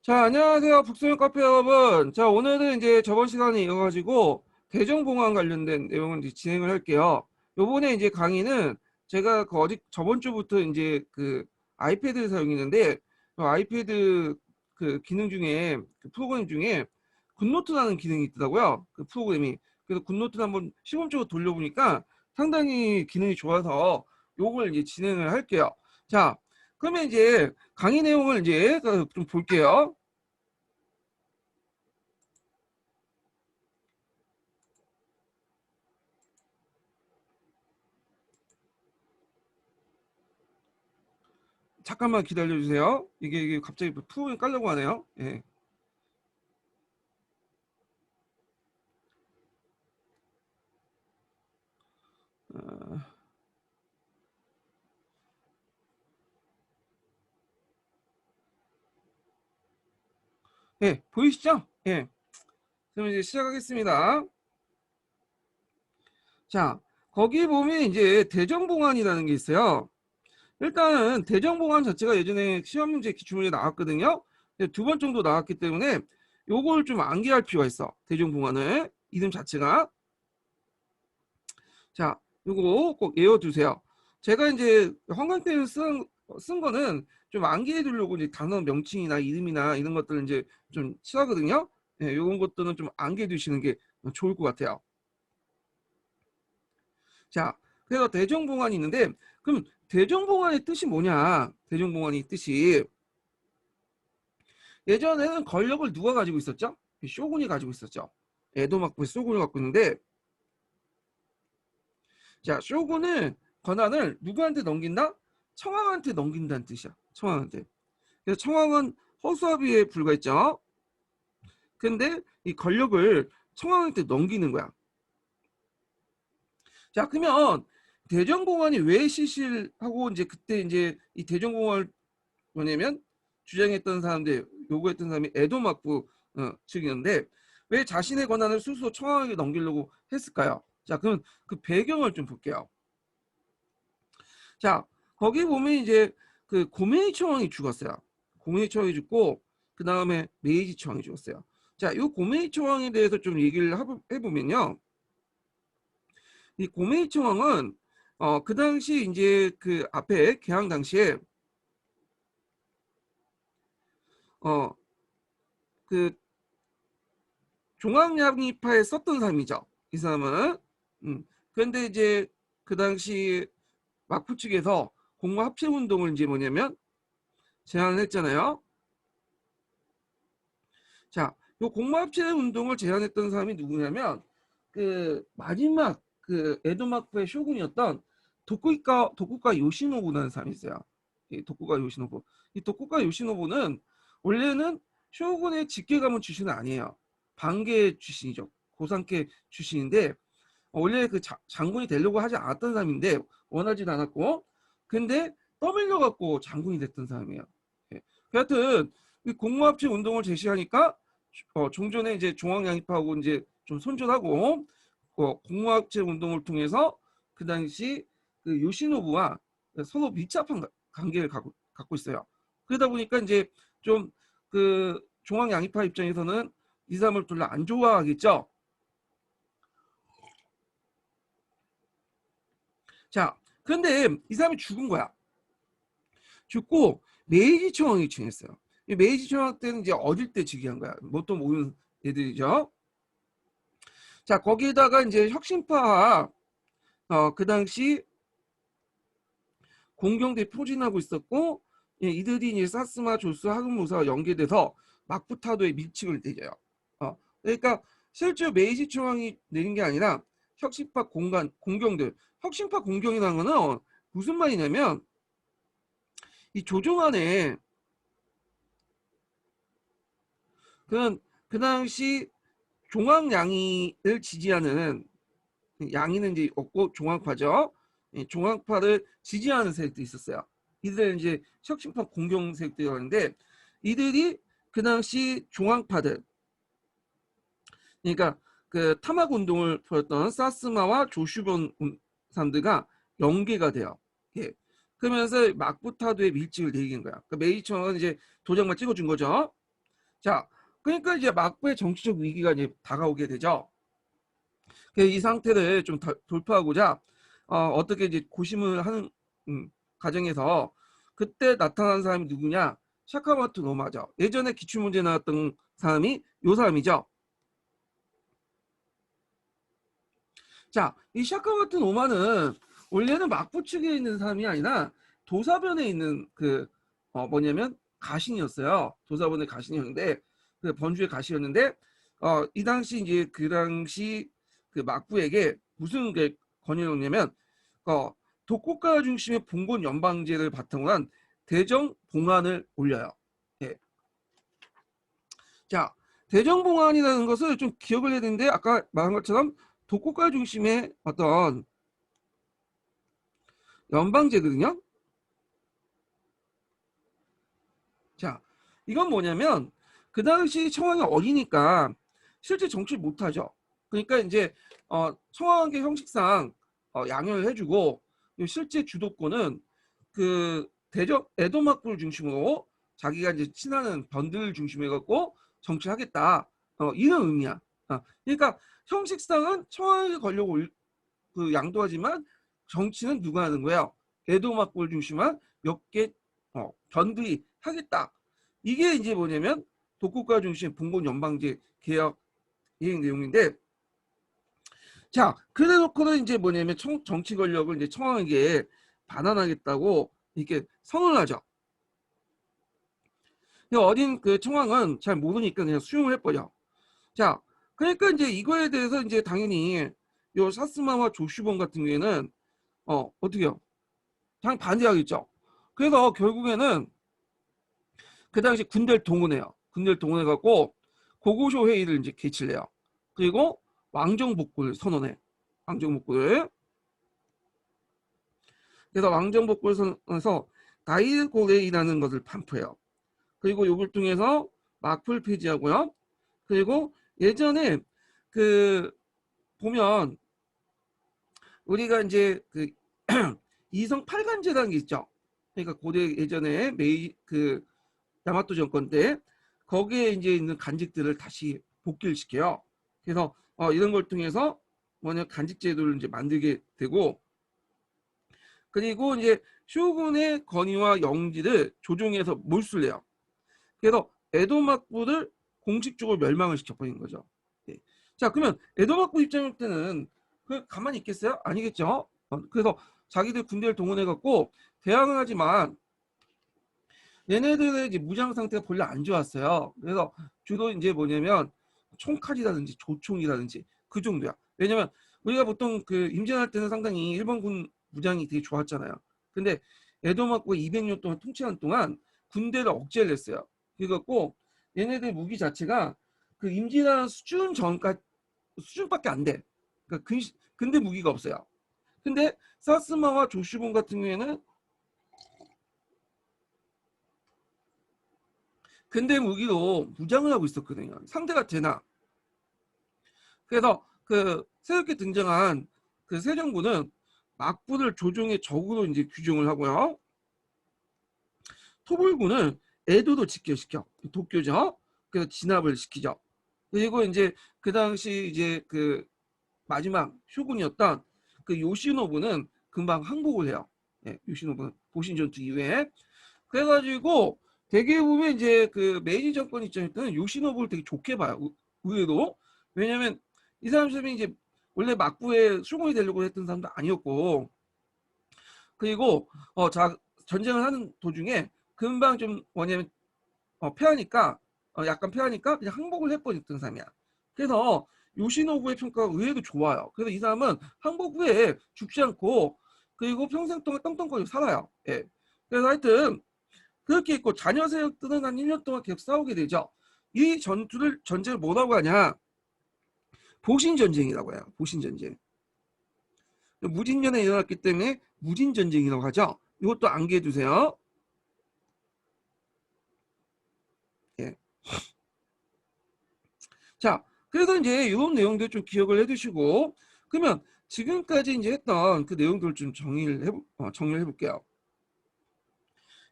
자, 안녕하세요. 북소형 카페 여러분. 자, 오늘은 이제 저번 시간에 이어가지고 대정봉안 관련된 내용을 이제 진행을 할게요. 요번에 이제 강의는 제가 저번 주부터 이제 그 아이패드를 사용했는데, 그 아이패드 그 기능 중에, 그 프로그램 중에 굿노트라는 기능이 있더라고요. 그 프로그램이. 그래서 굿노트를 한번 시범적으로 돌려보니까 상당히 기능이 좋아서 요걸 이제 진행을 할게요. 자, 그러면 이제 강의 내용을 이제 좀 볼게요. 잠깐만 기다려 주세요. 이게 갑자기 프로그램 깔려고 하네요. 예. 어, 예, 보이시죠? 예. 그럼 이제 시작하겠습니다. 자, 거기 보면 이제 대정봉안이라는 게 있어요. 일단은 대정봉안 자체가 예전에 시험 문제 기출문제 나왔거든요. 두 번 정도 나왔기 때문에 요걸 좀 암기할 필요가 있어. 대정봉안을 이름 자체가. 자, 요거 꼭 외워두세요. 제가 이제 형광펜을 쓴 거는 좀 암기해 두려고 이제 단어 명칭이나 이름이나 이런 것들을 이제 좀 칠하거든요. 예, 요런 것들은 좀 암기해 두시는 게 좋을 것 같아요. 자, 그래서 대정봉안이 있는데, 그럼 대정봉안의 뜻이 뭐냐? 대정봉안의 뜻이 예전에는 권력을 누가 가지고 있었죠? 쇼군이 가지고 있었죠. 에도 막부의 쇼군이 갖고 있는데, 자, 쇼군은 권한을 누구한테 넘긴다? 청왕한테 넘긴다는 뜻이야. 청왕한테. 그래서 청왕은 허수아비에 불과했죠. 근데 이 권력을 청왕한테 넘기는 거야. 자, 그러면 대정공원이 왜 실시하고 이제 그때 이제 이 대정공원을 뭐냐면 주장했던 사람들, 요구했던 사람이 에도막부 측이었는데 왜 자신의 권한을 스스로 청왕에게 넘기려고 했을까요? 자, 그럼 그 배경을 좀 볼게요. 자, 거기 보면 이제 그 고메이 청왕이 죽었어요. 고메이 청왕이 죽고 그 다음에 메이지 청왕이 죽었어요. 자, 이 고메이 청왕에 대해서 좀 얘기를 해보면요. 이 고메이 청왕은 그 당시 이제 그 앞에 개항 당시에 그 종합양이파에 썼던 사람이죠. 이 사람은. 그런데 이제 그 당시 막부 측에서 공무 합체 운동을 이제 뭐냐면 제안을 했잖아요. 자, 요 공무합체 운동을 제안했던 사람이 누구냐면 그 마지막 그 에도마쿠의 쇼군이었던 도쿠가 요시노부라는 사람이 있어요. 이 도쿠가 요시노부. 이 도쿠가 요시노부는 원래는 쇼군의 직계 가문 출신은 아니에요. 반계 출신이죠. 고상계 출신인데 원래 그 장군이 되려고 하지 않았던 사람인데 원하지도 않았고 근데 떠밀려 갖고 장군이 됐던 사람이에요. 예. 하여튼 공무합체 운동을 제시하니까 종전에 이제 중앙양입하고 이제 좀 손절하고 공무합체 운동을 통해서 그 당시 그 요시노부와 서로 밀접한 관계를 갖고 있어요. 그러다 보니까 이제 좀 그 중앙양입파 입장에서는 이 사람을 별로 안 좋아하겠죠. 자, 그런데 이 사람이 죽은 거야. 죽고 메이지 청왕이 칭했어요. 메이지 청왕 때는 이제 어릴 때 즉위한 거야. 뭣도 모르는 애들이죠. 자, 거기에다가 이제 혁신파 그 당시 공경대 포진하고 있었고 이들이 이제 사스마 조스 하금무사와 연계돼서 막부타도에 밀치를 내려요. 그러니까 실제 메이지 청왕이 내린 게 아니라 혁신파 공경들 혁신파 공경이라는 거는 무슨 말이냐면 이 조정안에 그 당시 종황양이를 지지하는 양이는 이제 없고 종황파죠. 종황파를 지지하는 세력도 있었어요. 이들 이제 혁신파 공경 세력들이었는데 이들이 그 당시 종황파들 그러니까 그 타막 운동을 벌였던 사스마와 조슈본 사람들과 연계가 돼요. 예. 그러면서 막부타도의 밀집을 내리는 거야. 그러니까 메이청은 이제 도장만 찍어준 거죠. 자, 그러니까 이제 막부의 정치적 위기가 이제 다가오게 되죠. 이 상태를 좀 돌파하고자 어떻게 이제 고심을 하는 과정에서 그때 나타난 사람이 누구냐? 샤카모토 노마죠. 예전에 기출문제 나왔던 사람이 요 사람이죠. 자, 이 샤카모토 노마는 원래는 막부 측에 있는 사람이 아니라 도사변에 있는 그 뭐냐면 가신이었어요. 도사변의 가신이었는데 그 번주의 가신이었는데 이 당시 이제 그 당시 그 막부에게 무슨 그 건의를 했냐면 독국가 중심의 봉건 연방제를 바탕으로 한 대정 봉안을 올려요. 예. 자, 대정 봉안이라는 것을 좀 기억을 해야 되는데 아까 말한 것처럼 독국가 중심의 어떤 연방제거든요. 자, 이건 뭐냐면 그 당시 청왕이 어리니까 실제 정치를 못하죠. 그러니까 이제 청왕의 형식상 양해를 해주고 실제 주도권은 그 대전 에도막부를 중심으로 자기가 이제 친하는 번들 중심으로 해갖고 정치하겠다. 이런 의미야. 그러니까 형식상은 청왕에게 걸려고 그 양도하지만 정치는 누가 하는 거야? 에도막부를 중심한 몇 개 견들이 하겠다. 이게 이제 뭐냐면 독국가 중심 봉건 연방제 개혁 이행 내용인데, 자, 그래 놓고는 이제 뭐냐면 정치 권력을 이제 청왕에게 반환하겠다고 이렇게 선언을 하죠. 어린 그 청왕은 잘 모르니까 그냥 수용을 해버려. 자, 그러니까 이제 이거에 대해서 이제 당연히 요 사스마와 조슈본 같은 경우에는 어떻게요? 당연히 반대하겠죠. 그래서 결국에는 그 당시 군대를 동원해요. 군대를 동원해갖고 고고쇼 회의를 이제 개최를 해요. 그리고 왕정복구를 선언해. 왕정복구를. 그래서 왕정복구를 선언해서 다이고레이라는 것을 반포해요. 그리고 이걸 통해서 막풀 폐지하고요. 그리고 예전에 그 보면 우리가 이제 그 이성 팔간제라는 게 있죠. 그러니까 고대 예전에 그 야마토 정권 때 거기에 이제 있는 간직들을 다시 복귀를 시켜요. 그래서 이런 걸 통해서 뭐냐 간직 제도를 이제 만들게 되고, 그리고 이제 쇼군의 권위와 영지를 조종해서 몰수를 해요. 그래서 에도 막부를 공식적으로 멸망을 시켜버린 거죠. 네. 자, 그러면 에도 막부 입장일 때는 그 가만히 있겠어요? 아니겠죠. 그래서 자기들 군대를 동원해 갖고 대항을 하지만 얘네들의 이제 무장 상태가 별로 안 좋았어요. 그래서 주로 이제 뭐냐면 총칼이라든지 조총이라든지 그 정도야. 왜냐면 우리가 보통 그 임진할 때는 상당히 일본군 무장이 되게 좋았잖아요. 근데 에도막고 200년 동안 통치한 동안 군대를 억제를 했어요. 그래갖고 얘네들 무기 자체가 그 임진한 수준 전까지 수준밖에 안 돼. 그러니까 근데 무기가 없어요. 근데 사스마와 조슈본 같은 경우에는 근대 무기로 무장을 하고 있었거든요. 상대가 되나. 그래서 그 새롭게 등장한 그 세정부는 막부를 조종의 적으로 이제 규정을 하고요. 토벌군은 에도도 직결시켜. 도쿄죠. 그래서 진압을 시키죠. 그리고 이제 그 당시 이제 그 마지막 쇼군이었던 그 요시노부는 금방 항복을 해요. 예, 요시노부는 보신 전투 이후에. 그래가지고 되게 보면 이제 그 메이지 정권 입장에서는 요시노부를 되게 좋게 봐요. 의외로. 왜냐면 이 사람이 이제 원래 막부에 수공이 되려고 했던 사람도 아니었고, 그리고 전쟁을 하는 도중에 금방 좀 뭐냐면 패하니까 약간 패하니까 그냥 항복을 해버렸던 사람이야. 그래서 요시노부의 평가가 의외로 좋아요. 그래서 이 사람은 항복 후에 죽지 않고 그리고 평생 동안 떵떵거리고 살아요. 예. 그래서 하여튼 그렇게 있고 자녀 세력들은 한 1년 동안 계속 싸우게 되죠. 이 전쟁을 뭐라고 하냐? 보신전쟁이라고 해요. 보신전쟁. 무진년에 일어났기 때문에 무진전쟁이라고 하죠. 이것도 암기해 두세요. 예. 자, 그래서 이제 이런 내용들 좀 기억을 해두시고, 그러면 지금까지 이제 했던 그 내용들을 좀 정리를 해볼게요.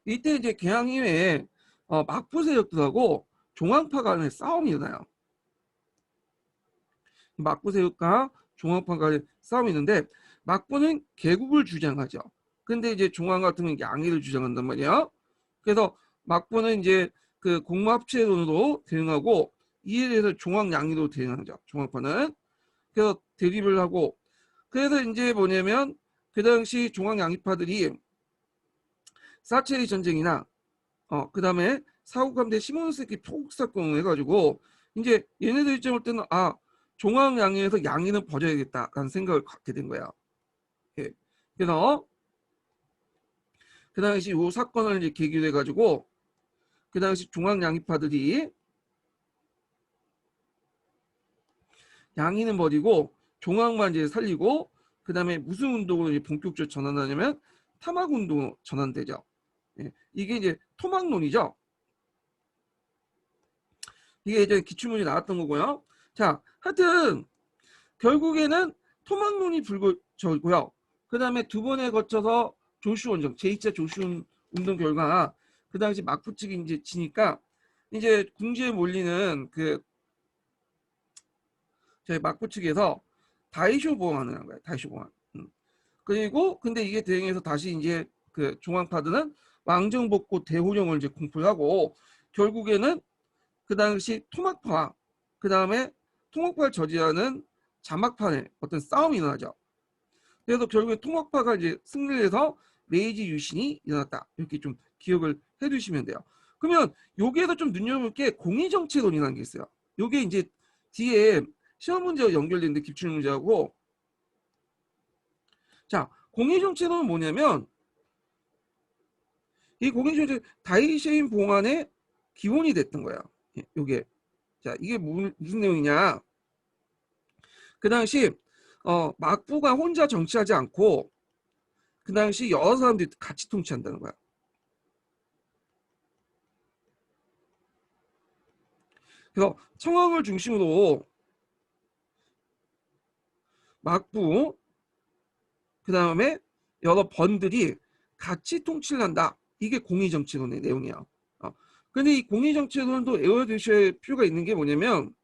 이때 이제 개항 이후에 막부 세력들하고 종황파 간의 싸움이 일어나요. 막부세력과 종황파 간의 싸움이 있는데 막부는 개국을 주장하죠. 근데 이제 종황 같은 경우는 양의를 주장한단 말이야. 그래서 막부는 이제 그 공마합체론으로 대응하고 이에 대해서 종황 양의로 대응하죠. 종황파는. 그래서 대립을 하고 그래서 이제 뭐냐면 그 당시 종황 양의파들이 사체리 전쟁이나 그 다음에 사국함대 시모노세키 포국 사건을 해가지고 이제 얘네들 입장을 때는 종황 양의에서 양의는 버려야겠다라는 생각을 갖게 된 거야. 예. 그래서 그 당시 이 사건을 이제 계기로 해가지고 그 당시 종황 양의파들이 양의는 버리고 종황만 이제 살리고 그 다음에 무슨 운동으로 이제 본격적으로 전환하냐면 탐학 운동으로 전환되죠. 예. 이게 이제 토막론이죠. 이게 예전에 기출문제 나왔던 거고요. 자, 하여튼 결국에는 토막론이 불거졌고요. 그 다음에 두 번에 거쳐서 조슈 원정, 제2차 조슈 운동 결과 그 당시 막부 측이 이제 지니까 이제 궁지에 몰리는 그 저희 막부 측에서 다이쇼 보강을 한 거예요. 다이쇼 보강. 그리고 근데 이게 대응해서 다시 이제 그 종황파드는 왕정복고 대호령을 이제 공포하고 결국에는 그 당시 토막파와 그 다음에 토막파를 저지하는 자막판의 어떤 싸움이 일어나죠. 그래서 결국에 토막파가 이제 승리를 해서 메이지 유신이 일어났다. 이렇게 좀 기억을 해두시면 돼요. 그러면 여기에서 좀 눈여볼 게 공의정체론이라는 게 있어요. 이게 이제 뒤에 시험 문제와 연결되는데 기출 문제하고 자 공의정체론은 뭐냐면 이 공의정체 다이셰인 봉안의 기원이 됐던 거야. 요게 자 이게 무슨 내용이냐? 그 당시 막부가 혼자 정치하지 않고 그 당시 여러 사람들이 같이 통치한다는 거야. 그래서 청왕을 중심으로 막부 그 다음에 여러 번들이 같이 통치를 한다. 이게 공의정치론의 내용이야. 근데 이 공의정치론도 외워두실 필요가 있는 게 뭐냐면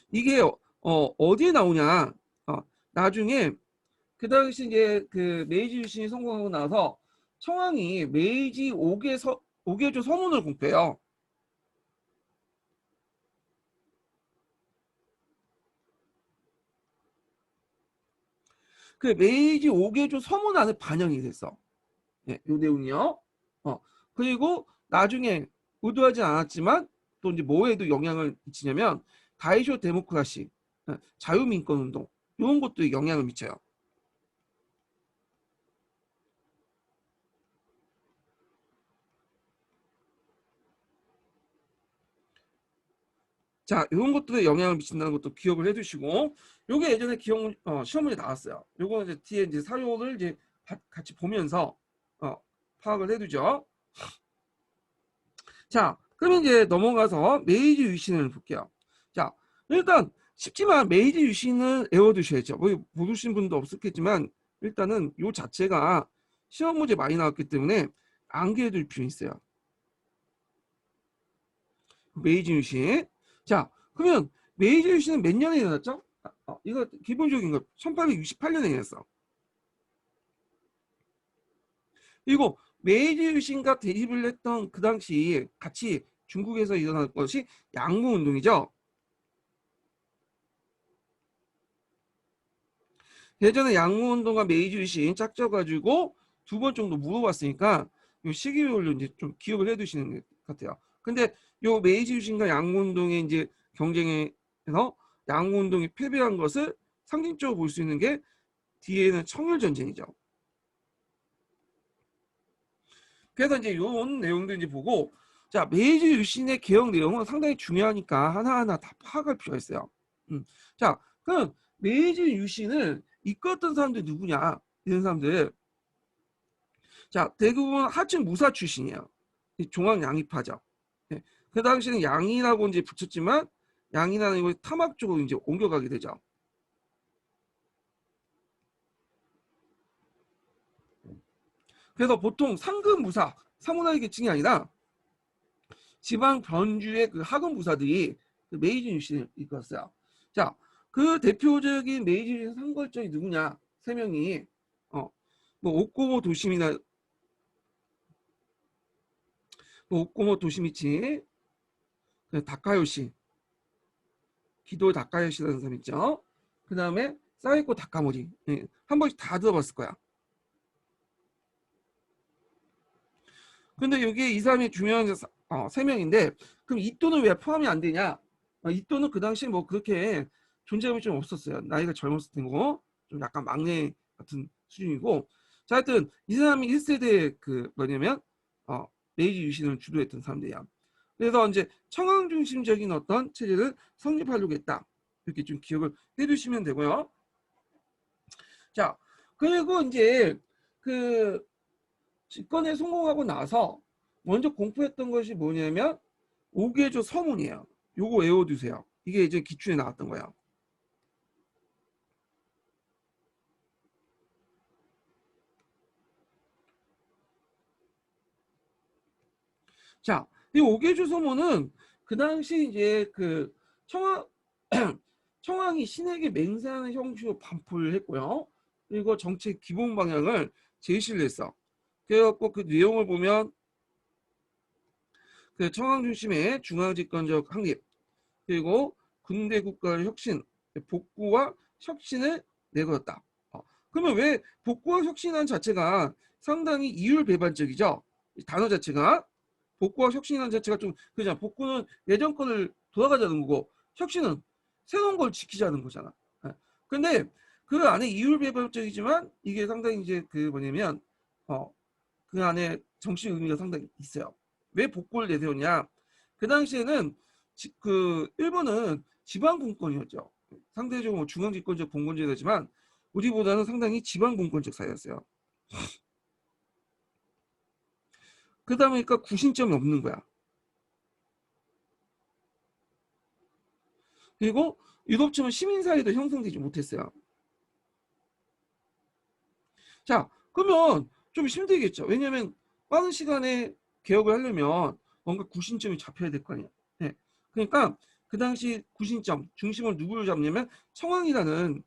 이게 어디에 나오냐? 나중에 그 당시 이제 그 메이지 유신이 성공하고 나서 청왕이 메이지 5개조 서문을 공표해요. 그 메이지 5개조 서문 안에 반영이 됐어. 예, 요 내용이요. 그리고 나중에 의도하지 않았지만 또 이제 뭐에도 영향을 미치냐면 다이쇼 데모크라시, 자유민권 운동 이런 것도 영향을 미쳐요. 자, 이런 것들에 영향을 미친다는 것도 기억을 해두시고, 요게 예전에 시험 문제 나왔어요. 요거 이제 뒤에 이제 사료를 이제 같이 보면서 파악을 해두죠. 자, 그럼 이제 넘어가서 메이지 유신을 볼게요. 자, 일단 쉽지만 메이지 유신은 외워두셔야죠. 뭐 모르신 분도 없었겠지만 일단은 요 자체가 시험 문제 많이 나왔기 때문에 암기해둘 필요 있어요. 메이지 유신. 자, 그러면 메이지 유신은 몇 년에 일어났죠? 이거 기본적인 거 1868년에 일어났어. 그리고 메이지 유신과 대립을 했던 그 당시 같이 중국에서 일어난 것이 양무운동이죠. 예전에 양무운동과 메이지 유신 짝져가지고 두 번 정도 물어봤으니까 요 시기별로 이제 좀 기억을 해두시는 것 같아요. 근데 요 메이지 유신과 양무운동의 이제 경쟁에서 양무운동이 패배한 것을 상징적으로 볼 수 있는 게 뒤에는 청일전쟁이죠. 그래서 이제 이런 내용들 이제 보고 자 메이지 유신의 개혁 내용은 상당히 중요하니까 하나하나 다 파악할 필요가 있어요. 자 그럼 메이지 유신을 이끌었던 사람들 누구냐 이런 사람들 자 대부분 하층 무사 출신이에요. 종황 양의파죠. 네. 그 당시에는 양이라고 이제 붙였지만 양이라는 걸 타막 쪽으로 이제 옮겨가게 되죠. 그래서 보통 상급 무사 사무라이 계층이 아니라 지방 변주의 그 하급 부사들이 그 메이지 유신을 이끌었어요. 자, 그 대표적인 메이지 유신 상벌정이 누구냐? 세 명이 뭐 오코모 도시미나 오코모 도시미치, 다카요시, 기도 다카요시라는 사람 있죠. 그 다음에 사이코 다카모리. 한 번씩 다 들어봤을 거야. 근데 여기 이 사람이 중요한 세 명인데 그럼 이또는 왜 포함이 안 되냐? 이또는 그 당시에 뭐 그렇게 존재감이 좀 없었어요. 나이가 젊었을 때고 좀 약간 막내 같은 수준이고. 자, 하여튼 이 사람이 1세대 그 뭐냐면 메이지 유신을 주도했던 사람들이야. 그래서 이제 청왕 중심적인 어떤 체제를 성립하려고 했다. 이렇게 좀 기억을 해두시면 되고요. 자, 그리고 이제 그 집권에 성공하고 나서 먼저 공부했던 것이 뭐냐면 오개조 서문이에요. 요거 외워두세요. 이게 이제 기출에 나왔던 거예요. 자, 이 오개조 서문은 그 당시 이제 그 청왕 청왕이 신에게 맹세하는 형식으로 반포를 했고요. 그리고 정책 기본 방향을 제시를 했어. 그래갖고 그 내용을 보면 그 청왕 중심의 중앙집권적 확립, 그리고 군대 국가의 혁신, 복구와 혁신을 내걸었다. 그러면 왜 복구와 혁신한 자체가 상당히 이율배반적이죠? 단어 자체가 복구와 혁신한 자체가 좀 그잖아. 복구는 예전 거를 돌아가자는 거고 혁신은 새로운 걸 지키자는 거잖아. 근데 그 안에 이율배반적이지만 이게 상당히 이제 그 뭐냐면 그 안에 정치 의미가 상당히 있어요. 왜 복구를 내세웠냐? 그 당시에는 그 일본은 지방 분권이었죠. 상대적으로 중앙 집권적 봉건제도지만 우리보다는 상당히 지방 분권적 사회였어요. 그러다 보니까 구신점이 없는 거야. 그리고 유럽처럼 시민사회도 형성되지 못했어요. 자, 그러면 좀 힘들겠죠. 왜냐하면 빠른 시간에 개혁을 하려면 뭔가 구신점이 잡혀야 될 거 아니야. 네. 그러니까 그 당시 구신점, 중심을 누구를 잡냐면 청왕이라는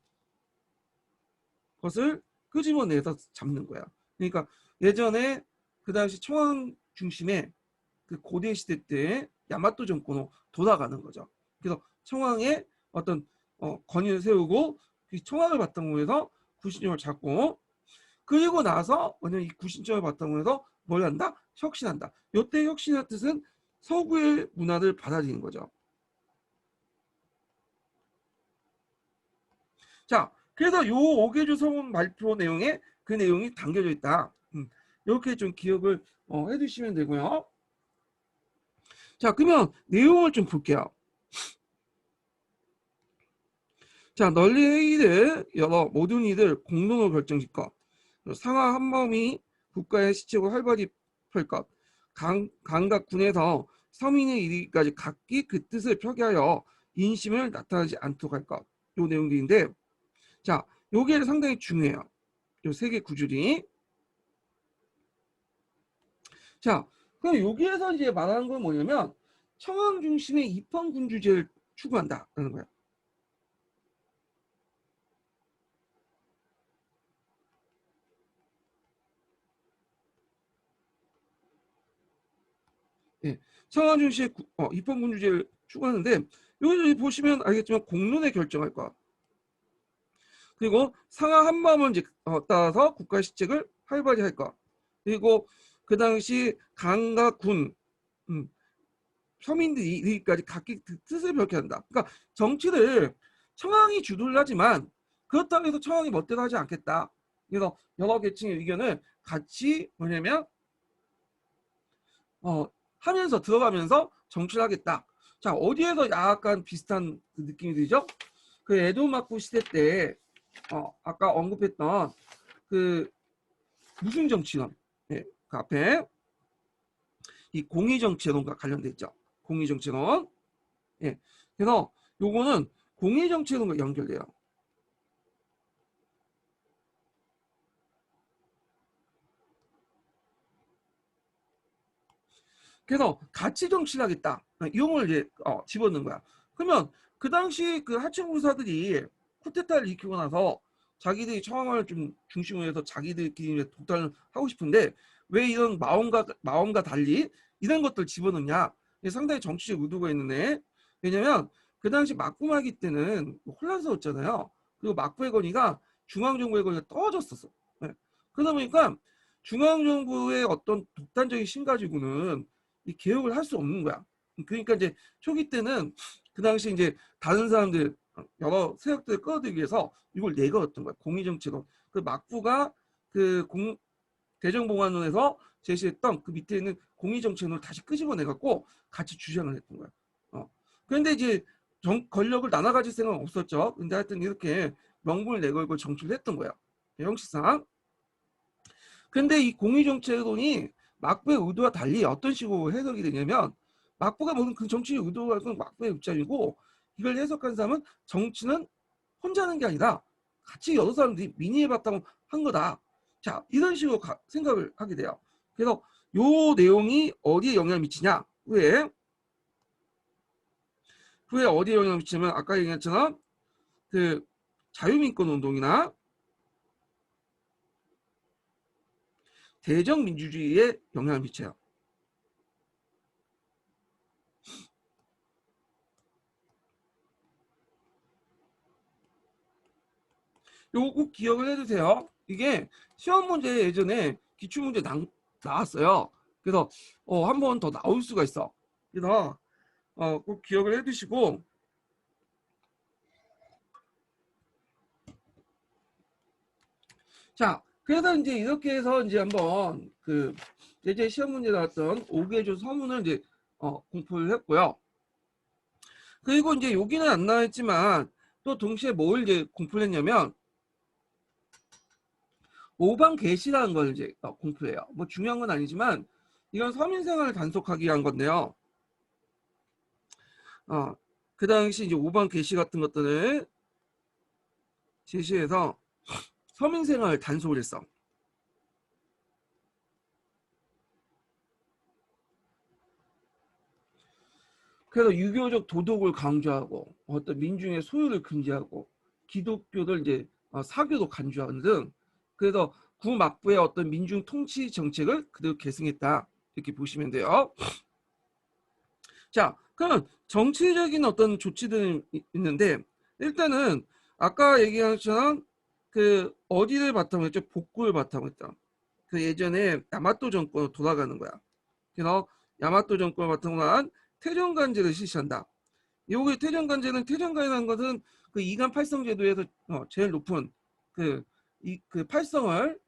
것을 끄집어내서 잡는 거야. 그러니까 예전에 그 당시 청왕 중심의 그 고대 시대 때 야마토 정권으로 돌아가는 거죠. 그래서 청왕의 어떤 권위를 세우고 그 청왕을 바탕으로 해서 구신점을 잡고 그리고 나서 뭐냐면 이 구신점을 바탕으로 해서 뭘 한다? 혁신한다. 이때 혁신의 뜻은 서구의 문화를 받아들이는 거죠. 자, 그래서 요 오개주 서문 발표 내용에 그 내용이 담겨져 있다. 이렇게 좀 기억을 해두시면 되고요. 자, 그러면 내용을 좀 볼게요. 자, 널리 회의를 열어 모든 이들 공론으로 결정짓 것. 상하 한마음이 국가의 시책을 활발히 펼 것. 각각 군에서 서민의 이르기까지 각기 그 뜻을 표기하여 인심을 나타나지 않도록 할 것. 요 내용들인데, 자, 요게 상당히 중요해요. 요 세 개 구절이. 자, 그럼 여기에서 이제 말하는 건 뭐냐면 청왕 중심의 입헌군주제를 추구한다라는 거예요. 예, 청왕 중심의 입헌군주제를 추구하는데 여기 보시면 알겠지만 공론에 결정할 것. 그리고 상하 한마음을 이제 따라서 국가 시책을 활발히 할 것. 그리고 그 당시 강과 군, 서민들이 이기까지 각기 뜻을表한다. 그러니까 정치를 청왕이 주도를 하지만 그렇다고 해서 청왕이 멋대로 하지 않겠다. 그래서 여러 계층의 의견을 같이 뭐냐면 하면서 들어가면서 정치를 하겠다. 자, 어디에서 약간 비슷한 그 느낌이 들죠? 그 에도마코 시대 때 아까 언급했던 그 무슨 정치론, 예, 그 앞에 이 공의정치론과 관련돼 있죠. 공의정치론. 예, 그래서 요거는 공의정치론과 연결돼요. 그래서 같이 정치를 하겠다. 이용을 이제 집어넣는 거야. 그러면 그 당시 그 하층 부사들이 쿠데타를 일으키고 나서 자기들이 청왕을 좀 중심으로 해서 자기들끼리 독단을 하고 싶은데 왜 이런 마음과 달리 이런 것들 집어넣냐? 상당히 정치적 의도가 있는데 왜냐면 그 당시 막부말기 때는 혼란스러웠잖아요. 그리고 막부의 권위가 중앙정부의 권위가 떨어졌었어. 네. 그러다 보니까 중앙정부의 어떤 독단적인 심 가지고는 이 개혁을 할 수 없는 거야. 그러니까 이제 초기 때는 그 당시 이제 다른 사람들 여러 세력들을 끌어들이기 위해서 이걸 내걸었던 거야. 공의정치론. 그 막부가 그 대정봉안론에서 제시했던 그 밑에 있는 공의정치론을 다시 끄집어내갖고 같이 주장을 했던 거야. 그런데 이제 권력을 나눠 가질 생각은 없었죠. 근데 하여튼 이렇게 명분을 내걸고 정치를 했던 거야. 형식상. 근데 이 공의정치론이 막부의 의도와 달리 어떤 식으로 해석이 되냐면 막부가 모든 그 정치의 의도가 막부의 입장이고 이걸 해석한 사람은 정치는 혼자 하는 게 아니라 같이 여러 사람들이 민의에 바탕 한 거다. 자, 이런 식으로 생각을 하게 돼요. 그래서 요 내용이 어디에 영향을 미치냐? 후에 어디에 영향을 미치냐면 아까 얘기했잖아. 그 자유민권 운동이나 대정민주주의에 영향을 미쳐요. 요거 꼭 기억을 해두세요. 이게 시험 문제 예전에 기출문제 나왔어요. 그래서 한 번 더 나올 수가 있어. 그래서 꼭 기억을 해두시고 자 그래서 이제 이렇게 해서 이제 한번 그 예제 시험 문제 나왔던 5개조 서문을 이제 공부를 했고요. 그리고 이제 여기는 안 나와있지만 또 동시에 뭘 이제 공부를 했냐면 5방 개시라는 걸 이제 공부해요. 뭐 중요한 건 아니지만 이건 서민생활을 단속하기 위한 건데요. 그 당시 이제 5방 개시 같은 것들을 제시해서 서민생활을 단속을 했어. 그래서 유교적 도덕을 강조하고 어떤 민중의 소유를 금지하고 기독교를 이제 사교도 간주하는 등 그래서 구막부의 어떤 민중 통치 정책을 그대로 계승했다 이렇게 보시면 돼요. 자, 그럼 정치적인 어떤 조치들이 있는데 일단은 아까 얘기한 것처럼 그 어디를 바탕으로 했죠? 복구를 바탕으로 했다. 그 예전에 야마토 정권으로 돌아가는 거야. 그래서 야마토 정권을 바탕으로 한 태정관제를 실시한다. 여기 태정관이라는 것은 그 이간 팔성 제도에서 제일 높은 그 팔성을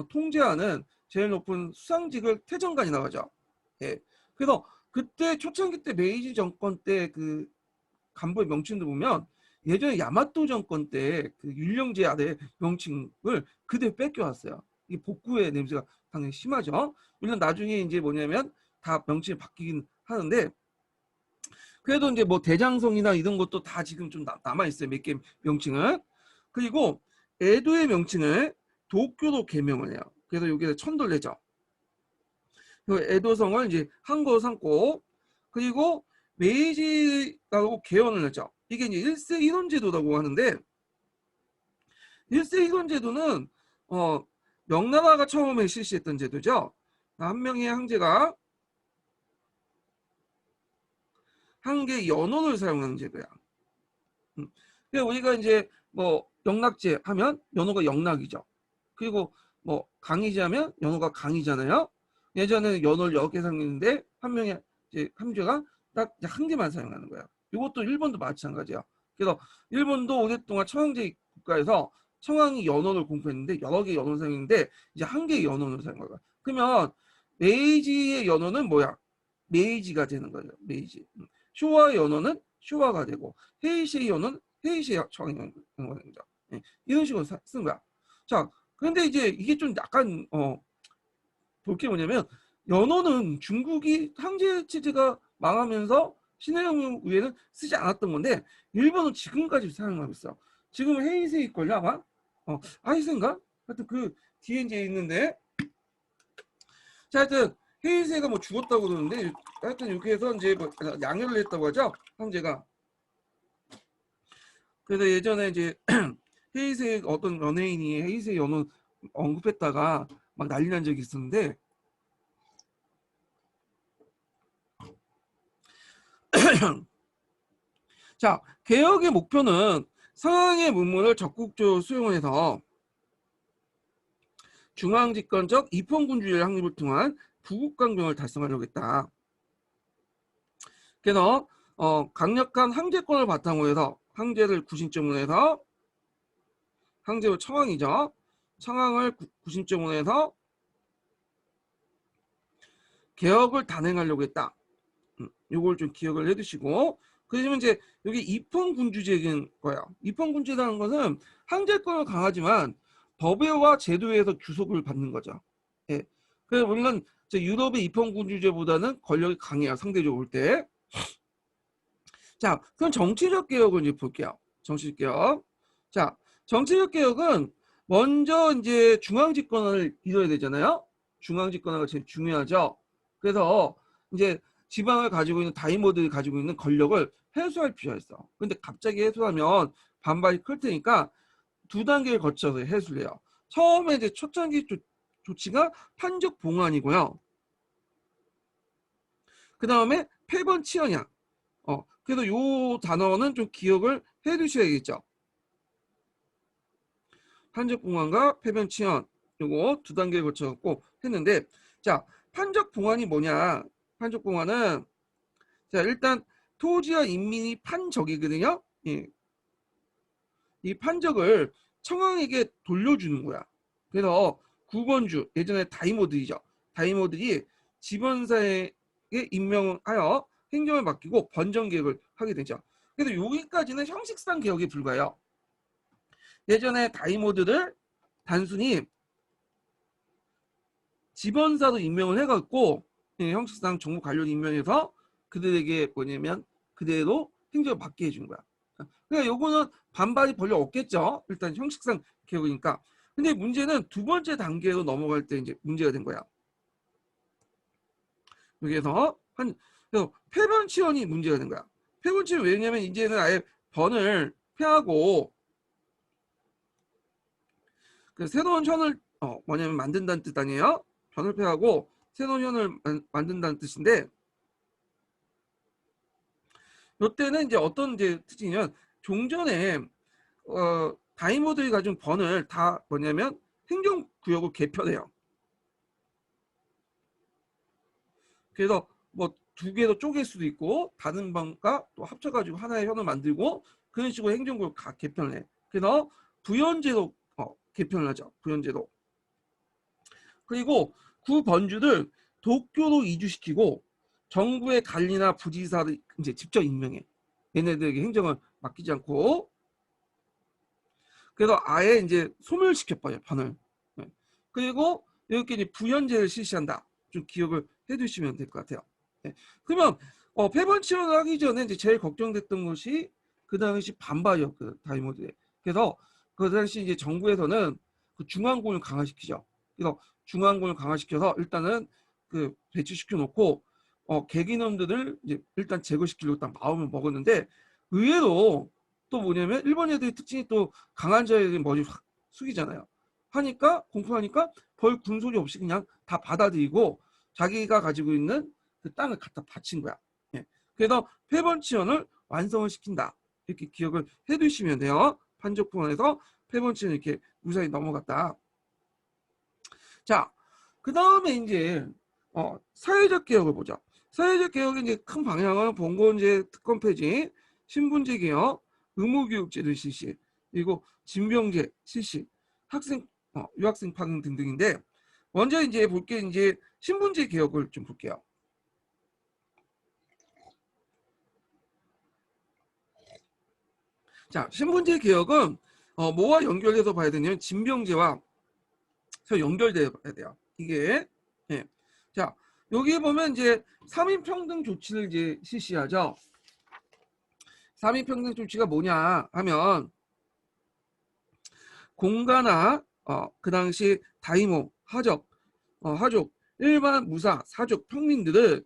통제하는 제일 높은 수상직을 태정관이라고 하죠. 예. 그래서 그때 초창기 때 메이지 정권 때 그 간부의 명칭도 보면 예전에 야마토 정권 때 그 율령제 아래 명칭을 그대로 뺏겨왔어요. 이 복구의 냄새가 당연히 심하죠. 물론 나중에 이제 뭐냐면 다 명칭이 바뀌긴 하는데 그래도 이제 뭐 대장성이나 이런 것도 다 지금 좀 남아 있어요. 몇 개 명칭은. 그리고 에도의 명칭을 도쿄로 개명을 해요. 그래서 여기에 천돌레죠. 에도성을 이제 한국어로 삼고 그리고 메이지라고 개헌을 했죠. 이게 이제 1세 1원 제도라고 하는데 1세 1원 제도는 명나라가 처음에 실시했던 제도죠. 한 명의 황제가 한 개의 연원을 사용하는 제도야. 그래서 우리가 이제 뭐 영락제 하면 연호가 영락이죠. 그리고 뭐 강의제 하면 연호가 강이잖아요. 예전에는 연호를 여러 개 사용했는데 한 명의 이제 함제가 딱 한 개만 사용하는 거야. 이것도 일본도 마찬가지야. 그래서 일본도 오랫동안 청황제 국가에서 청황이 연호를 공부했는데 여러 개의 연호를 사용했는데 이제 한 개의 연호를 사용한 거야. 그러면 메이지의 연호는 뭐야? 메이지가 되는 거죠. 메이지. 쇼와의 연호는 쇼와가 되고 헤이시의 연호는 헤이시의 청황이 되는 거죠. 이런 식으로 쓴 거야. 자, 그런데 이제 이게 좀 약간 볼 게 뭐냐면 연호는 중국이 황제 체제가 망하면서 신해영 위에는 쓰지 않았던 건데 일본은 지금까지 사용하고 있어. 지금 헤이세일 걸요 아마? 아이센가? 하여튼 그 뒤에 이제 있는데 자 하여튼 헤이세가 뭐 죽었다고 그러는데 하여튼 이렇게 해서 이제 뭐 양혈을 했다고 하죠. 황제가. 그래서 예전에 이제 헤이세 어떤 연예인이 헤이세 연호 언급했다가 막 난리 난 적이 있었는데 자, 개혁의 목표는 상황의 문물을 적극적으로 수용해서 중앙집권적 입헌군주의 확립을 통한 부국강병을 달성하려고 했다. 그래서 강력한 황제권을 바탕으로 해서 황제를 구심점으로 해서 황제의 청왕이죠. 청왕을 구심점으로 해서 개혁을 단행하려고 했다. 요걸 좀 기억을 해두시고 그러면 이제 여기 입헌군주제인 거예요. 입헌군주라는 것은 황제권은 강하지만 법에와 제도에서 규속을 받는 거죠. 예. 그래서 물론 유럽의 입헌군주제보다는 권력이 강해요. 상대적으로 볼 때. 자, 그럼 정치적 개혁을 이제 볼게요. 정치적 개혁. 자, 정치적 개혁은 먼저 이제 중앙집권을 이뤄야 되잖아요. 중앙집권화가 제일 중요하죠. 그래서 이제 지방을 가지고 있는 다이모들이 가지고 있는 권력을 해소할 필요가 있어. 근데 갑자기 해소하면 반발이 클 테니까 두 단계를 거쳐서 해소를 해요. 처음에 이제 첫 단계 조치가 판적 봉안이고요. 그 다음에 폐번치연이야. 그래서 요 단어는 좀 기억을 해 두셔야겠죠. 판적봉안과 폐변치연 요거 두 단계를 거쳐갖고 했는데 자 판적봉안이 뭐냐. 판적봉안은 자 일단 토지와 인민이 판적이거든요. 예. 이 판적을 청왕에게 돌려주는 거야. 그래서 구건주 예전에 다이모들이죠. 다이모들이 지번사에게 임명하여 행정을 맡기고 번정 개혁을 하게 되죠. 그래서 여기까지는 형식상 개혁에 불과해요. 예전에 다이모드를 단순히 지번사로 임명을 해갖고 형식상 정부 관련 임명해서 그들에게 뭐냐면 그대로 행정을 받게 해준 거야. 그러니까 요거는 반발이 별로 없겠죠. 일단 형식상 개혁이니까. 근데 문제는 두 번째 단계로 넘어갈 때 이제 문제가 된 거야. 여기에서 폐변치원이 문제가 된 거야. 폐변치원 왜냐면 이제는 아예 번을 폐하고 그 새로운 현을 뭐냐면 만든다는 뜻 아니에요? 변을 폐하고 새로운 현을 만든다는 뜻인데 이때는 이제 어떤 이제 특징이냐면 종전에 다이모들이 가진 번을 다 뭐냐면 행정구역을 개편해요. 그래서 뭐 두 개로 쪼갤 수도 있고 다른 방과 또 합쳐가지고 하나의 현을 만들고 그런 식으로 행정구역 다 개편을 해. 그래서 부연제도 개편을 하죠. 부연제도. 그리고 구번주를 도쿄로 이주시키고 정부의 관리나 부지사를 이제 직접 임명해. 얘네들에게 행정을 맡기지 않고. 그래서 아예 이제 소멸시켜버려요. 번을. 그리고 이렇게 이제 부연제를 실시한다. 좀 기억을 해두시면 될 것 같아요. 그러면 폐번치원을 하기 전에 이제 제일 걱정됐던 것이 그 당시 반발이었거든. 다이모드에. 그래서 그 당시 이제 정부에서는 그 중앙군을 강화시키죠. 그래서 중앙군을 강화시켜서 일단은 그 배치시켜 놓고 개기놈들을 이제 일단 제거시키려고 딱 마음을 먹었는데 의외로 또 뭐냐면 일본 애들의 특징이 또 강한 자에게 머리 확 숙이잖아요. 하니까 공포하니까 별 군소리 없이 그냥 다 받아들이고 자기가 가지고 있는 그 땅을 갖다 바친 거야. 예. 그래서 폐번치원을 완성을 시킨다. 이렇게 기억을 해두시면 돼요. 판적봉안에서 폐번치원 이렇게 무사히 넘어갔다. 자, 그 다음에 이제 사회적 개혁을 보자. 사회적 개혁의 이제 큰 방향은 봉건제 특권 폐지, 신분제 개혁, 의무교육제도 실시, 그리고 징병제 실시, 학생 유학생 파견 등등인데 먼저 이제 볼게 이제 신분제 개혁을 좀 볼게요. 자, 신분제 개혁은 뭐와 연결해서 봐야 되냐면 징병제와 연결돼야 돼요. 이게 예. 자, 여기 보면 이제 3인 평등 조치를 이제 실시하죠. 3인 평등 조치가 뭐냐 하면 공가나 그 당시 다이모, 하적, 하족 일반 무사, 사족, 평민들을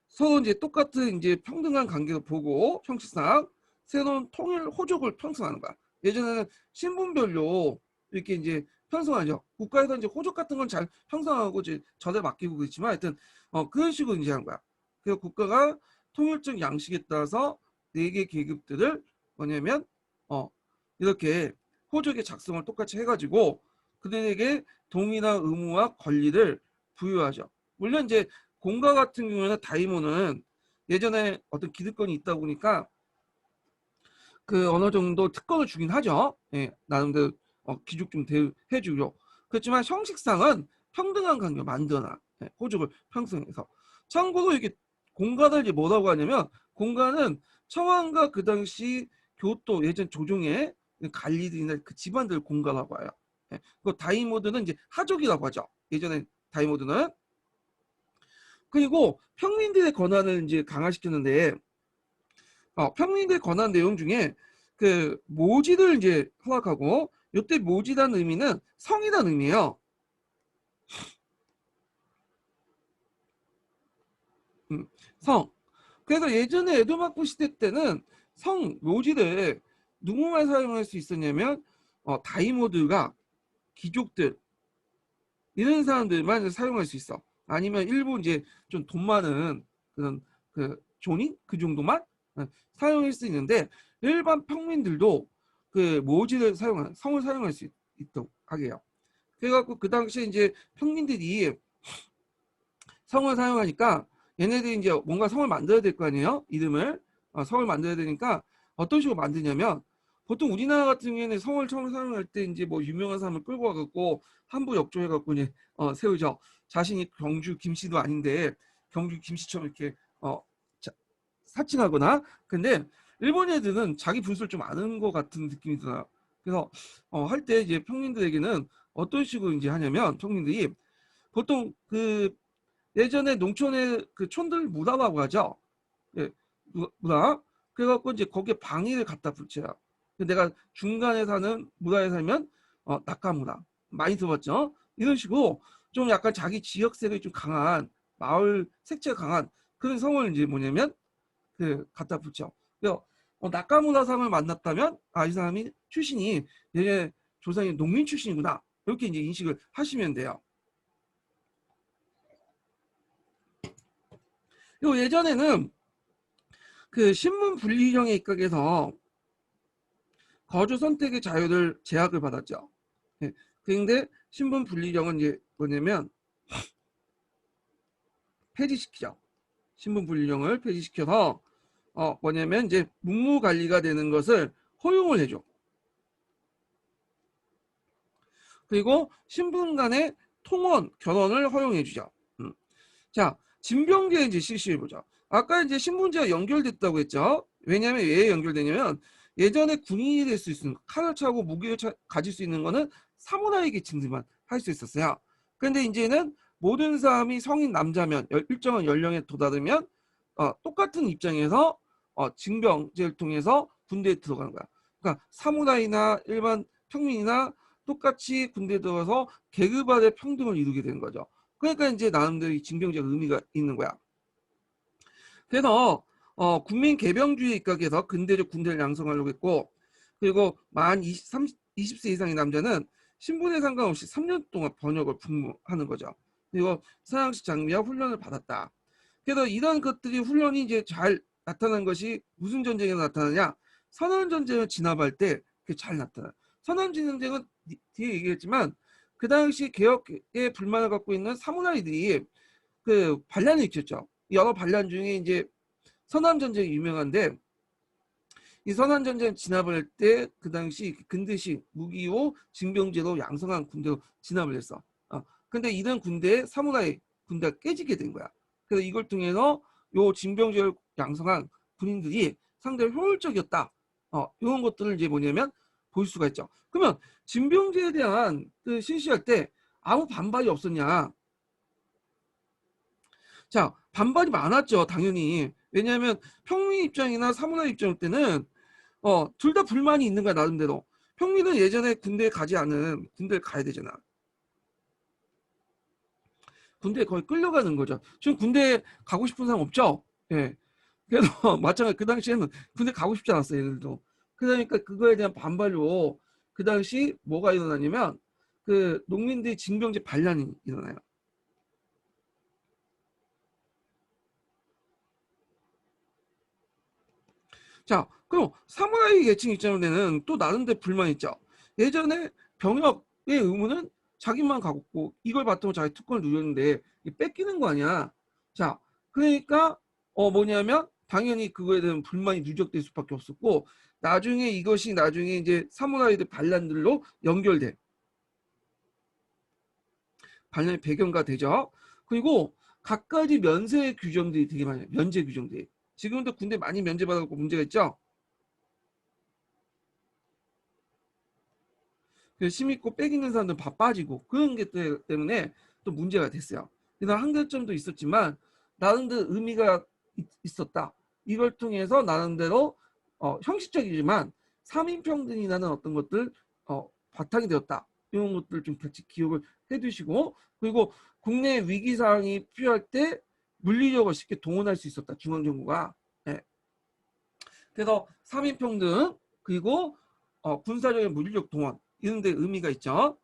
서로 이제 똑같은 이제 평등한 관계로 보고 형식상 새로운 통일 호족을 편성하는 거야. 예전에는 신분별로 이렇게 이제 편성하죠. 국가에서 이제 호족 같은 건 잘 형성하고 이제 절에 맡기고 그렇지만 하여튼 그런 식으로 이제 하는 거야. 그래서 국가가 통일적 양식에 따라서 4개 계급들을 뭐냐면 이렇게 호족의 작성을 똑같이 해가지고 그들에게 동의나 의무와 권리를 부여하죠. 물론 이제 공가 같은 경우에는 다이모는 예전에 어떤 기득권이 있다 보니까 그 어느 정도 특권을 주긴 하죠. 예, 나름대로 기죽 좀 해주죠. 그렇지만 형식상은 평등한 관계 만드나 호족을 형성해서. 참고로 이게 공가를 이제 뭐라고 하냐면 공가는 청왕과 그 당시 교토 예전 조정의 관리들이나 그 집안들 공가라고 해요. 예, 그 다이모드는 이제 하족이라고 하죠. 예전에 다이모드는. 그리고 평민들의 권한을 이제 강화시켰는데 평민들의 권한 내용 중에 그 모지를 이제 허락하고 이때 모지라는 의미는 성이라는 의미예요. 성. 그래서 예전에 에도마코 시대 때는 성 모지를 누구만 사용할 수 있었냐면 다이모드가 귀족들 이런 사람들만 사용할 수 있어. 아니면 일부 이제 좀 돈 많은 그런 그 존인 그 정도만 사용할 수 있는데 일반 평민들도 그 모지를 사용한 성을 사용할 수 있도록 하게 해요. 그래갖고 그 당시에 이제 평민들이 성을 사용하니까 얘네들이 이제 뭔가 성을 만들어야 될 거 아니에요? 이름을 성을 만들어야 되니까 어떤 식으로 만드냐면 보통 우리나라 같은 경우에는 성을 처음 사용할 때 이제 뭐 유명한 사람을 끌고 와갖고 한부 역조해갖고 이제 세우죠. 자신이 경주 김씨도 아닌데 경주 김씨처럼 이렇게 사칭하거나. 근데 일본 애들은 자기 분수를 좀 아는 것 같은 느낌이 들어요. 그래서 할 때 이제 평민들에게는 어떤 식으로 이제 하냐면 평민들이 보통 그 예전에 농촌에 그 촌들 무다라고 하죠. 예, 무다. 그래갖고 이제 거기에 방위를 갖다 붙여요. 내가 중간에 사는 무다에 살면 낙가무다 많이 들어봤죠. 이런 식으로 좀 약간 자기 지역색이 좀 강한 마을 색채가 강한 그런 성을 이제 뭐냐면 그 갖다 붙여. 그래서 낙가무다 사람을 만났다면 이 사람이 출신이 얘 조상이 농민 출신이구나 이렇게 이제 인식을 하시면 돼요. 요 예전에는 그 신분 분리령에 입각해서 거주 선택의 자유를 제약을 받았죠. 예. 그런데 신분 분리령은 이제 뭐냐면 폐지시키죠. 신분 분리령을 폐지시켜서 뭐냐면 이제 문무 관리가 되는 것을 허용을 해줘. 그리고 신분 간의 통원, 결혼을 허용해 주죠. 자, 징병제 이제 실시해 보죠. 아까 이제 신분제가 연결됐다고 했죠. 왜냐하면 왜 연결되냐면 예전에 군인이 될 수 있는 칼을 차고 무기를 가질 수 있는 거는 사무라이 계층들만 할 수 있었어요. 그런데 이제는 모든 사람이 성인 남자면 일정한 연령에 도달하면 똑같은 입장에서 징병제를 통해서 군대에 들어가는 거야. 그러니까 사무라이나 일반 평민이나 똑같이 군대에 들어가서 계급화의 평등을 이루게 되는 거죠. 그러니까 이제 나름대로 이 징병제가 의미가 있는 거야. 그래서 국민 개병주의 입각에서 근대적 군대를 양성하려고 했고, 그리고 만 20세 이상의 남자는 신분에 상관없이 3년 동안 번역을 복무하는 거죠. 그리고 서양식 장비와 훈련을 받았다. 그래서 이런 것들이 훈련이 이제 잘 나타난 것이 무슨 전쟁에 나타나냐? 선원전쟁을 진압할 때 그게 잘 나타나. 선원전쟁은 뒤에 얘기했지만 그 당시 개혁에 불만을 갖고 있는 사무라이들이 그 반란을 일으켰죠. 여러 반란 중에 이제 선암전쟁이 유명한데 이 선암전쟁 진압을 할 때 그 당시 근대식 무기호 징병제로 양성한 군대로 진압을 했어. 근데 이런 군대에 사무라이 군대가 깨지게 된 거야. 그래서 이걸 통해서 요 징병제를 양성한 군인들이 상당히 효율적이었다. 이런 것들을 이제 뭐냐면 볼 수가 있죠. 그러면 징병제에 대한 그 실시할 때 아무 반발이 없었냐? 자, 반발이 많았죠, 당연히. 왜냐하면 평민 입장이나 사무라이 입장 때는 둘 다 불만이 있는 거야, 나름대로. 평민은 예전에 군대에 가지 않은 군대를 가야 되잖아. 군대에 거의 끌려가는 거죠. 지금 군대 가고 싶은 사람 없죠? 예. 그래도 마찬가지 그 당시에는 군대 가고 싶지 않았어요, 얘들도. 그러니까 그거에 대한 반발로 그 당시 뭐가 일어나냐면 그 농민들이 징병제 반란이 일어나요. 자, 그럼 사무라이 계층 입장에는 또 나름대로 불만이 있죠. 예전에 병역의 의무는 자기만 가고 이걸 바탕으로 자기 특권을 누렸는데 뺏기는 거 아니야. 자, 그러니까 뭐냐면 당연히 그거에 대한 불만이 누적될 수밖에 없었고 나중에 이것이 나중에 이제 사무라이들 반란들로 연결돼. 반란의 배경가 되죠. 그리고 각가지 면세 규정들이 되게 많아요. 면제 규정들이. 지금도 군대 많이 면제받았고 문제가 있죠. 심있고 빽있는 사람들 다 빠지고 그런 게 때문에 또 문제가 됐어요. 그래서 한계점도 있었지만 나름대로 의미가 있었다. 이걸 통해서 나름대로 형식적이지만 3인평등이라는 어떤 것들 바탕이 되었다. 이런 것들 좀 같이 기억을 해두시고 그리고 국내 위기 상황이 필요할 때 물리력을 쉽게 동원할 수 있었다. 중앙정부가. 네. 그래서 3인평등 그리고 군사적인 물리력 동원 이런 데 의미가 있죠.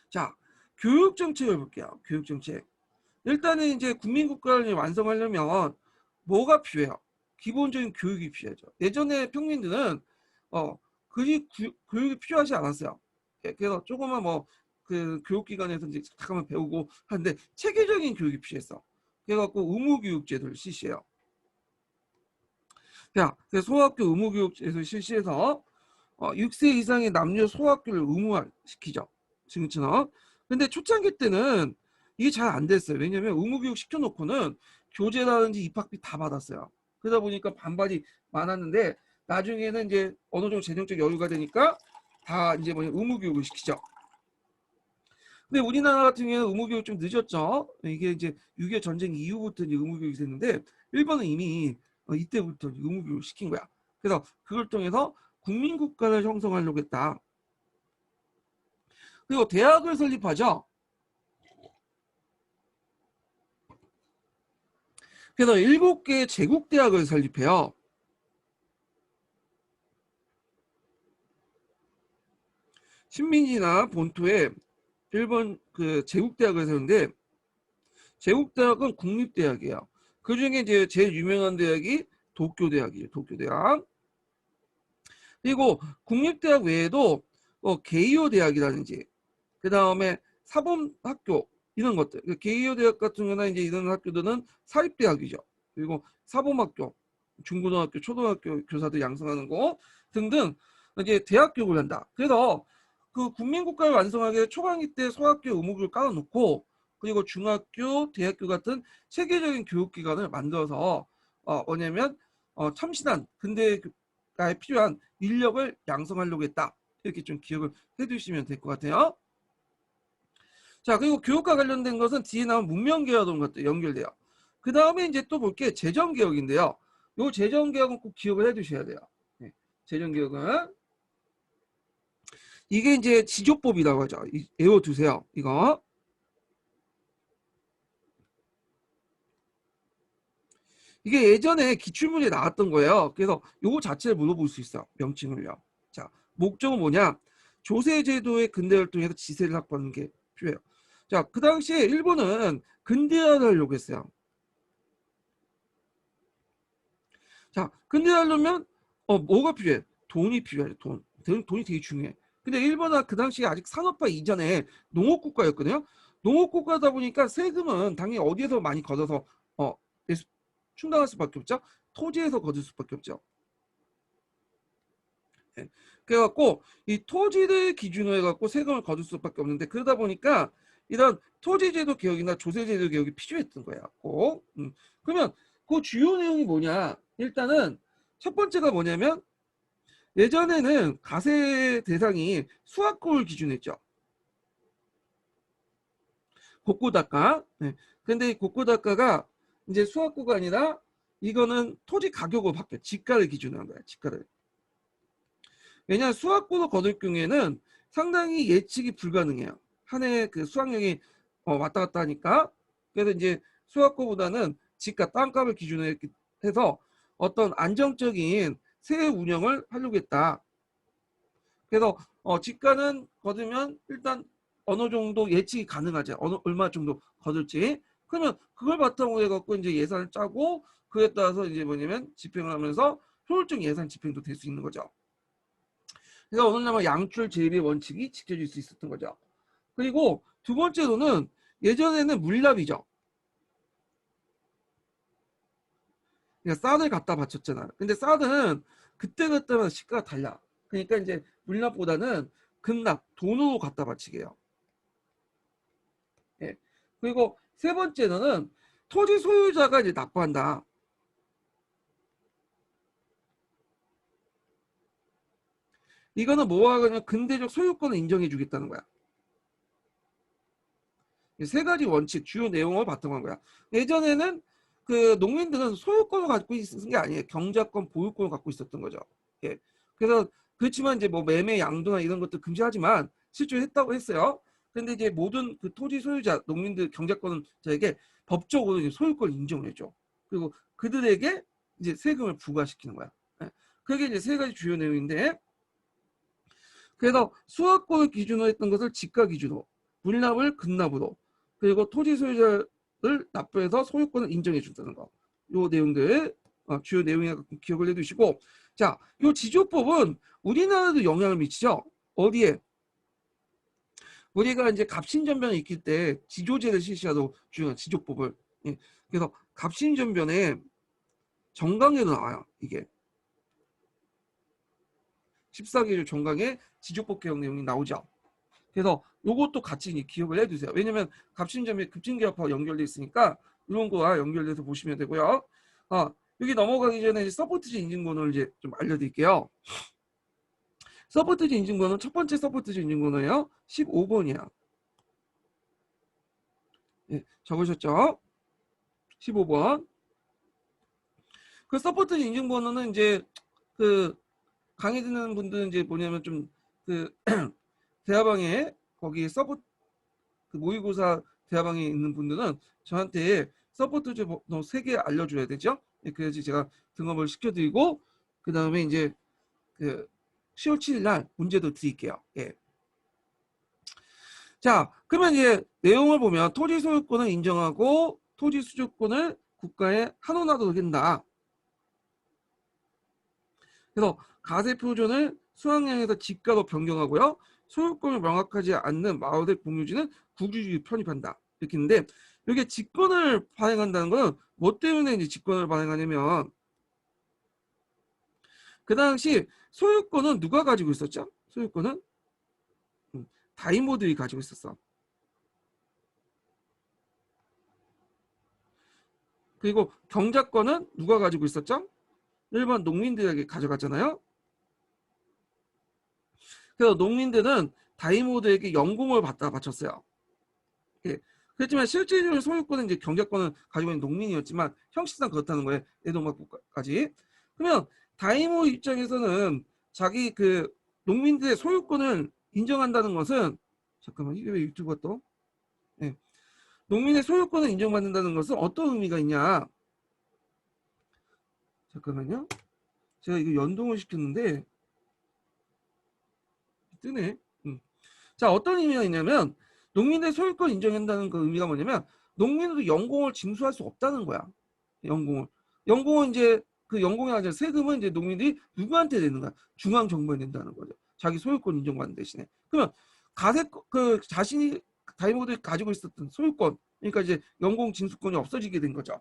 자, 교육 정책을 볼게요. 교육 정책. 일단은 이제 국민국가를 완성하려면 뭐가 필요해요? 기본적인 교육이 필요하죠. 예전에 평민들은 교육이 필요하지 않았어요. 그래서 조금만 그 교육기관에서 이제 잠깐만 배우고 하는데 체계적인 교육이 필요했어. 그래갖고 의무교육제도를 실시해요. 자, 소학교 의무교육제도를 실시해서 6세 이상의 남녀 소학교를 의무화시키죠. 지금처럼. 근데 초창기 때는 이게 잘 안 됐어요. 왜냐면 의무교육 시켜놓고는 교재라든지 입학비 다 받았어요. 그러다 보니까 반발이 많았는데 나중에는 이제 어느 정도 재정적 여유가 되니까 다 이제 의무교육을 시키죠. 근데 우리나라 같은 경우는 의무교육 좀 늦었죠. 이게 이제 6.25 전쟁 이후부터 이제 의무교육이 됐는데 일본은 이미 이때부터 의무교육 시킨 거야. 그래서 그걸 통해서 국민국가를 형성하려고 했다. 그리고 대학을 설립하죠. 그래서 7개의 제국대학을 설립해요. 식민지나 본토에 일본 그 제국대학을 세우는데 제국대학은 국립대학이에요. 그 중에 이제 제일 유명한 대학이 도쿄대학이에요. 도쿄대학. 그리고 국립대학 외에도 게이오 대학이라든지 그 다음에 사범학교 이런 것들 게이오 대학 같은 경우는 이제 이런 학교들은 사립대학이죠. 그리고 사범학교 중고등학교 초등학교 교사들 양성하는 거 등등 이제 대학 교육을 한다. 그래서 그 국민국가를 완성하기 초강기 때 소학교 의무교육을 깔아놓고 그리고 중학교 대학교 같은 세계적인 교육기관을 만들어서 뭐냐면 참신한 근대에 필요한 인력을 양성하려고 했다. 이렇게 좀 기억을 해두시면 될 것 같아요. 자, 그리고 교육과 관련된 것은 뒤에 나온 문명개혁 이런 것도 연결돼요. 그 다음에 이제 또 볼 게 재정개혁인데요. 요 재정개혁은 꼭 기억을 해두셔야 돼요. 네, 재정개혁은 이게 이제 지조법이라고 하죠. 외워두세요. 이거. 이게 예전에 기출문제에 나왔던 거예요. 그래서 요거 자체를 물어볼 수 있어요. 명칭을요. 자, 목적은 뭐냐? 조세제도의 근대화를 통해서 지세를 확보하는 게 필요해요. 자, 그 당시에 일본은 근대화를 하려고 했어요. 자, 근대화하려면 뭐가 필요해? 돈이 필요해. 돈이 되게 중요해. 근데 일본은 그 당시에 아직 산업화 이전에 농업국가였거든요. 농업국가다 보니까 세금은 당연히 어디에서 많이 걷어서 충당할 수밖에 없죠. 토지에서 거둘 수밖에 없죠. 네. 그래갖고 이 토지를 기준으로 해갖고 세금을 거둘 수밖에 없는데 그러다 보니까 이런 토지제도 개혁이나 조세제도 개혁이 필요했던 거야. 꼭. 그러면 그 주요 내용이 뭐냐? 일단은 첫 번째가 뭐냐면 예전에는 가세 대상이 수확고를 기준했죠. 곡고다가. 네. 근데 이 곡고다가가 이제 수확고가 아니라 이거는 토지 가격으로 바뀌어. 지가를 기준으로 한 거야. 지가를. 왜냐하면 수확고로 거둘 경우에는 상당히 예측이 불가능해요. 한 해 그 수확량이 왔다 갔다 하니까. 그래서 이제 소유권보다는 집과 땅값을 기준으로 해서 어떤 안정적인 세의 운영을 하려고 했다. 그래서 집가는 거두면 일단 어느 정도 예측이 가능하지. 얼마 정도 거둘지. 그러면 그걸 바탕으로 해갖고 이제 예산을 짜고 그에 따라서 이제 뭐냐면 집행을 하면서 효율적 예산 집행도 될 수 있는 거죠. 그래서 어느 날 양출 재배 원칙이 지켜질 수 있었던 거죠. 그리고 두 번째로는 예전에는 물납이죠. 그러니까 쌀을 갖다 바쳤잖아. 근데 쌀은 그때마다 시가가 달라. 그러니까 이제 물납보다는 금납, 돈으로 갖다 바치게 해요. 예. 그리고 세 번째는 토지 소유자가 이제 납부한다. 이거는 뭐가 그냥 근대적 소유권을 인정해 주겠다는 거야. 세 가지 원칙, 주요 내용을 바탕한 거야. 예전에는 그 농민들은 소유권을 갖고 있었던 게 아니에요. 경작권, 보유권을 갖고 있었던 거죠. 예. 그래서 그렇지만 이제 뭐 매매, 양도나 이런 것도 금지하지만 실제로 했다고 했어요. 근데 이제 모든 그 토지 소유자, 농민들 경작권은 저에게 법적으로 이제 소유권을 인정을 해줘. 그리고 그들에게 이제 세금을 부과시키는 거야. 예. 그게 이제 세 가지 주요 내용인데, 그래서 수확권을 기준으로 했던 것을 지가 기준으로, 물납을 근납으로, 그리고 토지 소유자를 납부해서 소유권을 인정해 준다는 거. 요 내용들 주요 내용이라고 기억을 해두시고, 자, 요 지조법은 우리나라도 영향을 미치죠. 어디에? 우리가 이제 갑신전변을 익힐 때 지조제를 실시하도록 중요한 지조법을. 예. 그래서 갑신전변에 정강에도 나와요. 이게 14개조 정강에 지조법 개혁 내용이 나오죠. 그래서 요것도 같이 기억을 해두세요. 왜냐면 갑신점이 급진기업하고 연결돼 있으니까 이런 거와 연결돼서 보시면 되고요. 여기 넘어가기 전에 서포트지 인증번호를 이제 좀 알려드릴게요. 서포트지 인증번호 첫 번째 서포트지 인증번호예요. 15번이야. 예, 적으셨죠? 15번. 그 서포트지 인증번호는 이제 그 강의 듣는 분들은 이제 뭐냐면 좀 그 대화방에 거기 서포트 그 모의고사 대화방에 있는 분들은 저한테 서포트즈 번호 3개 알려줘야 되죠. 예, 그래야지 제가 등업을 시켜드리고 그 다음에 이제 그 10월 7일 날 문제도 드릴게요. 예. 자, 그러면 이제 내용을 보면 토지 소유권을 인정하고 토지 수주권을 국가에 한원하도록 한다. 그래서 가세표준을 수확량에서 지가로 변경하고요. 소유권을 명확하지 않는 마을의 공유지는 국유지로 편입한다. 이렇게 있는데 이게 직권을 발행한다는 건 뭐 때문에 이제 직권을 발행하냐면 그 당시 소유권은 누가 가지고 있었죠? 소유권은 다이모들이 가지고 있었어. 그리고 경작권은 누가 가지고 있었죠? 일반 농민들에게 가져갔잖아요. 그래서 농민들은 다이모드에게 연공을 받다 바쳤어요. 예. 그렇지만 실질적인 소유권은 이제 경작권을 가지고 있는 농민이었지만 형식상 그렇다는 거예요. 에도마국까지. 그러면 다이모 입장에서는 자기 그 농민들의 소유권을 인정한다는 것은 잠깐만 이게 왜 유튜브가 또? 예. 농민의 소유권을 인정받는다는 것은 어떤 의미가 있냐? 잠깐만요. 제가 이거 연동을 시켰는데 뜨네. 자, 어떤 의미가 있냐면 농민의 소유권 인정한다는 그 의미가 뭐냐면 농민도 연공을 징수할 수 없다는 거야. 연공을. 연공은 이제 그 연공이 아니라 세금은 이제 농민들이 누구한테 내는 거야? 중앙 정부에 낸다는 거죠. 자기 소유권 인정받는 대신에. 그러면 가세 그 자신이 다이모들이 가지고 있었던 소유권, 그러니까 이제 연공 징수권이 없어지게 된 거죠.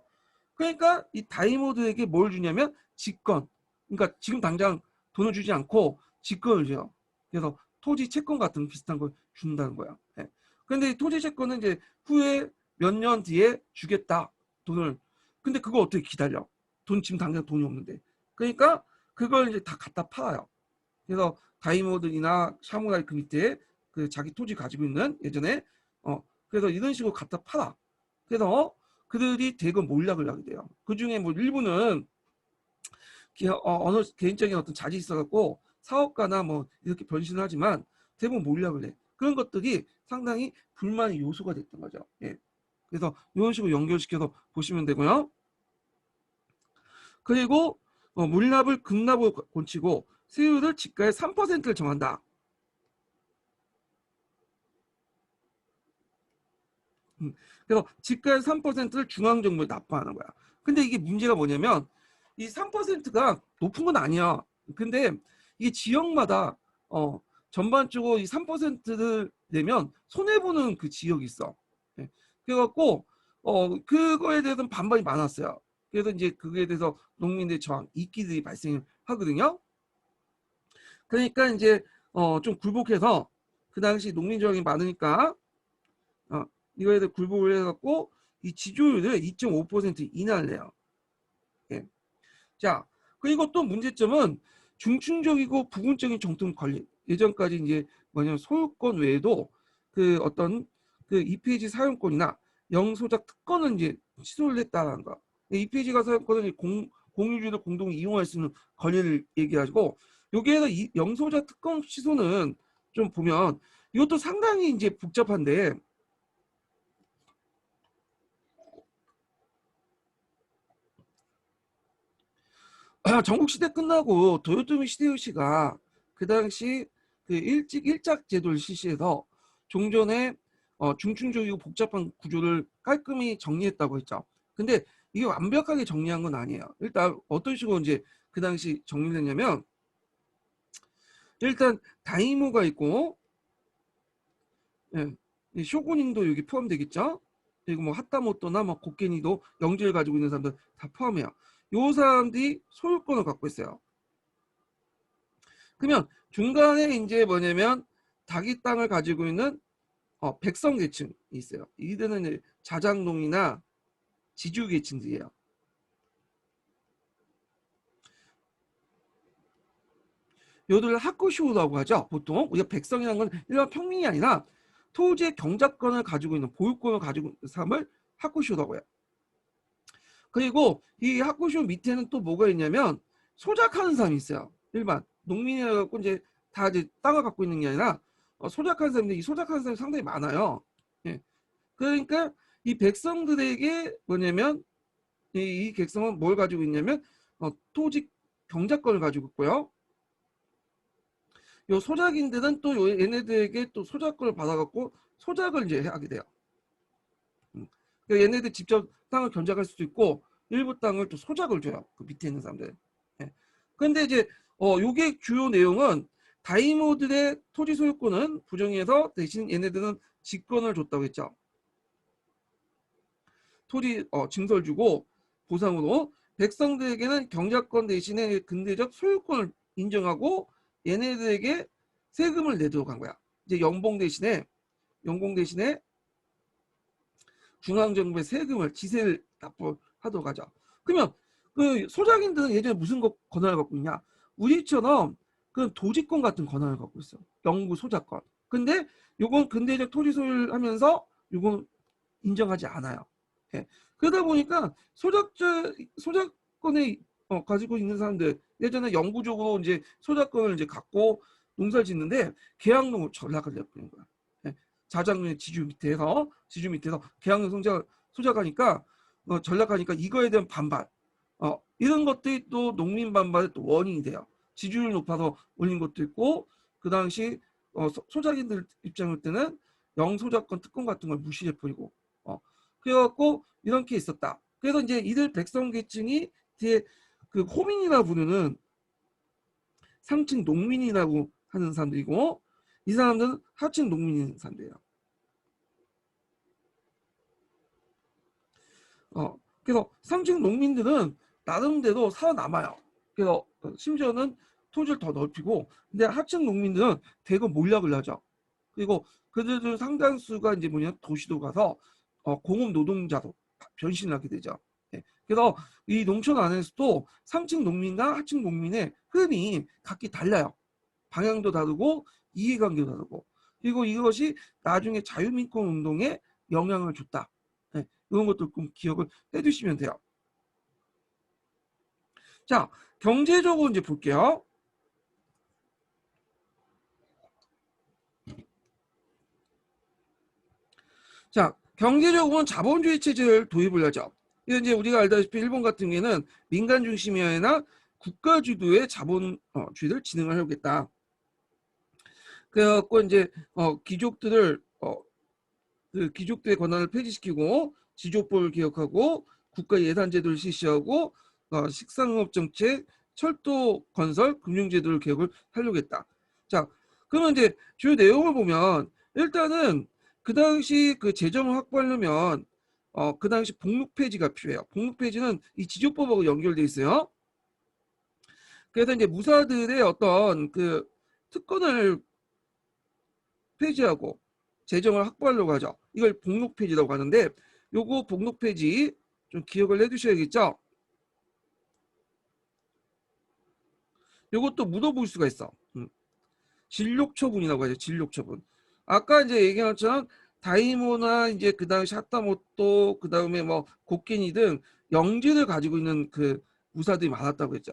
그러니까 이 다이모드에게 뭘 주냐면 직권. 그러니까 지금 당장 돈을 주지 않고 직권을 줘요. 그래서 토지 채권 같은 비슷한 걸 준다는 거야. 예. 근데 이 토지 채권은 이제 후에 몇 년 뒤에 주겠다. 돈을. 근데 그거 어떻게 기다려? 돈 지금 당장 돈이 없는데. 그러니까 그걸 이제 다 갖다 팔아요. 그래서 다이모들이나 샤무라이 그 밑에 그 자기 토지 가지고 있는 예전에 그래서 이런 식으로 갖다 팔아. 그래서 그들이 대거 몰락을 하게 돼요. 그 중에 뭐 일부는 어느 개인적인 어떤 자질이 있어갖고 사업가나 뭐 이렇게 변신을 하지만 대부분 몰락을 해. 그런 것들이 상당히 불만의 요소가 됐던 거죠. 예. 그래서 이런 식으로 연결시켜서 보시면 되고요. 그리고 물납을 급납으로 고치고 세율을 지가의 3%를 정한다. 그래서 지가의 3%를 중앙정부에 납부하는 거야. 근데 이게 문제가 뭐냐면 이 3%가 높은 건 아니야. 근데 이게 지역마다 전반적으로 이 3%를 내면 손해보는 그 지역이 있어. 예. 그래갖고 그거에 대해서는 반발이 많았어요. 그래서 이제 그거에 대해서 농민들의 저항, 이끼들이 발생하거든요. 그러니까 이제 좀 굴복해서 그 당시 농민 저항이 많으니까 이거에 대해 굴복을 해갖고 이 지지율을 2.5% 인하를 해요. 예. 자, 그리고 또 문제점은 중충적이고 부분적인 정통 관리. 예전까지 이제 뭐냐면 소유권 외에도 그 어떤 그 EPG 사용권이나 영소작 특권을 이제 취소를 했다는 거. EPG가 사용권은 공유주를 공동 이용할 수 있는 권리를 얘기하고 여기에서 이 영소작 특권 취소는 좀 보면 이것도 상당히 이제 복잡한데 전국시대 끝나고 도요토미 히데요시가 그 당시 그 일작 제도를 실시해서 종전의 중충적이고 복잡한 구조를 깔끔히 정리했다고 했죠. 근데 이게 완벽하게 정리한 건 아니에요. 일단 어떤 식으로 이제 그 당시 정리됐냐면 일단 다이모가 있고 예, 쇼군인도 여기 포함되겠죠. 그리고 뭐 하타모토나 뭐 고케니도 영지를 가지고 있는 사람들 다 포함해요. 요 사람들이 소유권을 갖고 있어요. 그러면 중간에 이제 뭐냐면 자기 땅을 가지고 있는 백성 계층이 있어요. 이들은 자장농이나 지주 계층들이에요. 요들을 하쿠쇼라고 하죠. 보통 우리가 백성이라는 건 일반 평민이 아니라 토지의 경작권을 가지고 있는 보유권을 가지고 있는 사람을 하쿠쇼라고 해요. 그리고 이 하쿠쇼 밑에는 또 뭐가 있냐면 소작하는 사람이 있어요. 일반 농민이라고 이제 다 이제 땅을 갖고 있는 게 아니라 소작하는 사람인데 이 소작하는 사람이 상당히 많아요. 예. 그러니까 이 백성들에게 뭐냐면 이 백성은 뭘 가지고 있냐면 토지 경작권을 가지고 있고요. 요 소작인들은 또 얘네들에게 또 소작권을 받아갖고 소작을 이제 하게 돼요. 그러니까 얘네들 직접 땅을 견작할 수도 있고 일부 땅을 또 소작을 줘요. 그 밑에 있는 사람들. 예. 근데 이제 요게 주요 내용은 다이모들의 토지 소유권은 부정해서 대신 얘네들은 직권을 줬다고 했죠. 토지 증서를 주고 보상으로 백성들에게는 경작권 대신에 근대적 소유권을 인정하고 얘네들에게 세금을 내도록 한 거야. 이제 연봉 대신에 중앙정부의 세금을 지세를 납부하도록 하죠. 그러면 그 소작인들은 예전에 무슨 권한을 갖고 있냐? 우리처럼 그 도지권 같은 권한을 갖고 있어. 영구 소작권. 근데 요건 근대적 토지 소유를 하면서 요건 인정하지 않아요. 예. 그러다 보니까 소작권에 가지고 있는 사람들 예전에 영구적으로 이제 소작권을 이제 갖고 농사를 짓는데 계약농을 전락을 내버리는 거야. 예. 자장의 지주 밑에서 계약농 소작하니까 전락하니까 이거에 대한 반발 이런 것들이 또 농민 반발의 또 원인이 돼요. 지주율 높아서 올린 것도 있고 그 당시 소작인들 입장일 때는 영소작권 특권 같은 걸 무시해버리고 그래갖고 이런 게 있었다. 그래서 이제 이들 백성 계층이 뒤에 그 호민이라 부르는 상층 농민이라고 하는 사람들이고 이 사람들은 하층 농민인 사람들이에요. 그래서 상층 농민들은 나름대로 살아남아요. 그래서 심지어는 토지를 더 넓히고 근데 하층 농민들은 대거 몰락을 하죠. 그리고 그들 중 상당수가 이제 뭐냐 도시로 가서 공업 노동자로 변신을 하게 되죠. 예. 그래서 이 농촌 안에서도 상층 농민과 하층 농민의 흐름이 각기 달라요. 방향도 다르고 이해관계도 다르고 그리고 이것이 나중에 자유민권 운동에 영향을 줬다. 예. 이런 것도 좀 기억을 해두시면 돼요. 자, 경제적으로 이제 볼게요. 경제적으로는 자본주의 체제를 도입을 하죠. 이제 우리가 알다시피 일본 같은 경우에는 민간 중심이 아니라 국가 주도의 자본주의를 진행을 하겠다. 그래갖고 이제 귀족들을 그 귀족들의 권한을 폐지시키고 지조법을 개혁하고 국가 예산 제도를 실시하고 식상업 정책, 철도 건설, 금융제도를 개혁을 하려고 했다. 자, 그러면 이제 주요 내용을 보면 일단은 그 당시 그 재정을 확보하려면 그 당시 복록 폐지가 필요해요. 복록 폐지는 이 지조법하고 연결돼 있어요. 그래서 이제 무사들의 어떤 그 특권을 폐지하고 재정을 확보하려고 하죠. 이걸 복록 폐지라고 하는데 요거 복록 폐지 좀 기억을 해두셔야겠죠. 요것도 묻어볼 수가 있어. 진록 처분이라고 하죠. 진록 처분. 아까 이제 얘기한 것처럼 다이모나 이제 그 당시 하타모토 그 다음에 뭐 곡괭이 등 영지를 가지고 있는 그 무사들이 많았다고 했죠.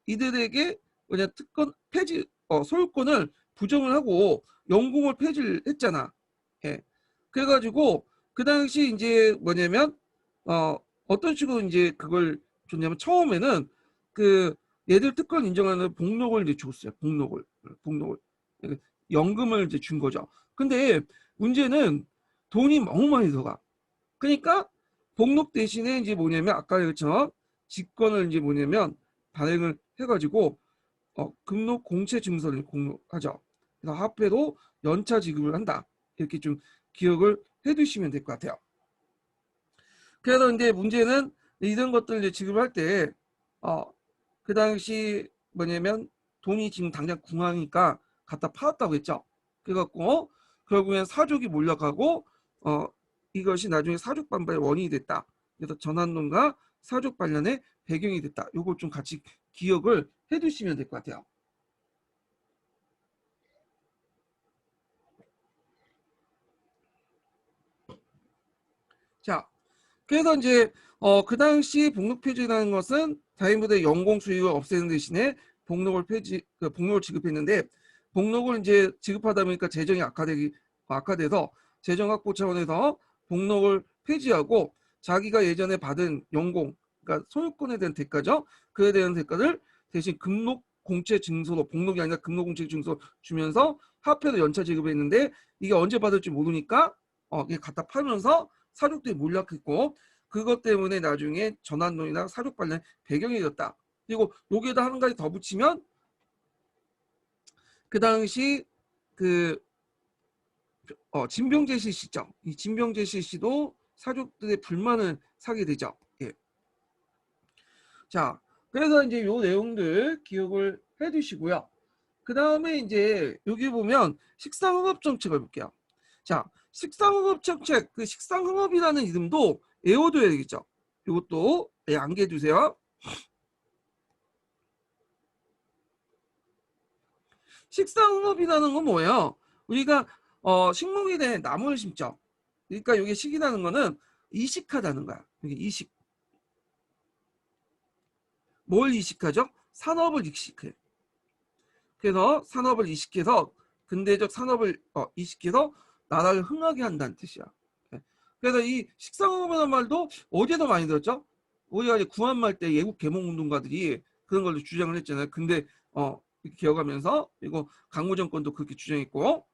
이들에게 뭐냐 특권 폐지 소유권을 부정을 하고 영공을 폐지를 했잖아. 예. 그래가지고 그 당시 이제 뭐냐면 어떤 식으로 이제 그걸 줬냐면 처음에는 그 얘들 특권 인정하는 복록을 이제 줬어요. 복록을 연금을 이제 준 거죠. 근데 문제는 돈이 너무 많이 들어가. 그러니까 복록 대신에 이제 뭐냐면 아까 그처럼 직권을 이제 뭐냐면 발행을 해가지고 금록 공채 증서를 공록하죠. 그래서 화폐로 연차 지급을 한다. 이렇게 좀 기억을 해두시면 될 것 같아요. 그래서 이제 문제는 이런 것들 이제 지급할 때 그 당시 뭐냐면 돈이 지금 당장 궁하니까 갖다 팔았다고 했죠. 그래갖고 결국엔 사족이 몰려가고 이것이 나중에 사족 반발의 원인이 됐다. 그래서 전환론과 사족 반란의 배경이 됐다. 요걸 좀 같이 기억을 해두시면 될 것 같아요. 자, 그래서 이제 그 당시 복록 폐지라는 것은 다인부대 연공 수익을 없애는 대신에 복록을 지급했는데 복록을 이제 지급하다 보니까 재정이 악화돼서 재정 확보 차원에서 복록을 폐지하고 자기가 예전에 받은 연공, 그러니까 소유권에 대한 대가죠. 그에 대한 대가를 대신 금록 공채 증서로 복록이 아니라 금록 공채 증서 주면서 화폐로 연차 지급했는데 이게 언제 받을지 모르니까 이게 갖다 팔면서 사족들이 몰락했고 그것 때문에 나중에 전환론이나 사족 관련 배경이 되었다. 그리고 여기에다 한 가지 더 붙이면 그 당시 그 진병재 실시죠. 이 진병재 실시도 사족들의 불만을 사게 되죠. 예. 자, 그래서 이제 요 내용들 기억을 해두시고요. 그 다음에 이제 여기 보면 식상흥업 정책을 볼게요. 자, 식상흥업 정책, 그 식상흥업이라는 이름도 외워둬야 되겠죠. 이것도 암기해 두세요. 식상흥업이라는 건 뭐예요? 우리가 식목일에 대해 나무를 심죠. 그러니까 이게 식이라는 거는 이식하다는 거야. 이게 이식. 뭘 이식하죠? 산업을 이식해. 그래서 산업을 이식해서 근대적 산업을 이식해서 나라를 흥하게 한다는 뜻이야. 예. 그래서 이 식상흥업이라는 말도 어디에서 많이 들었죠? 우리가 이제 구한말 때 예국 개몽운동가들이 그런 걸 주장을 했잖아요. 근데 이렇게 기억하면서 그리고 강무 정권도 그렇게 주장했고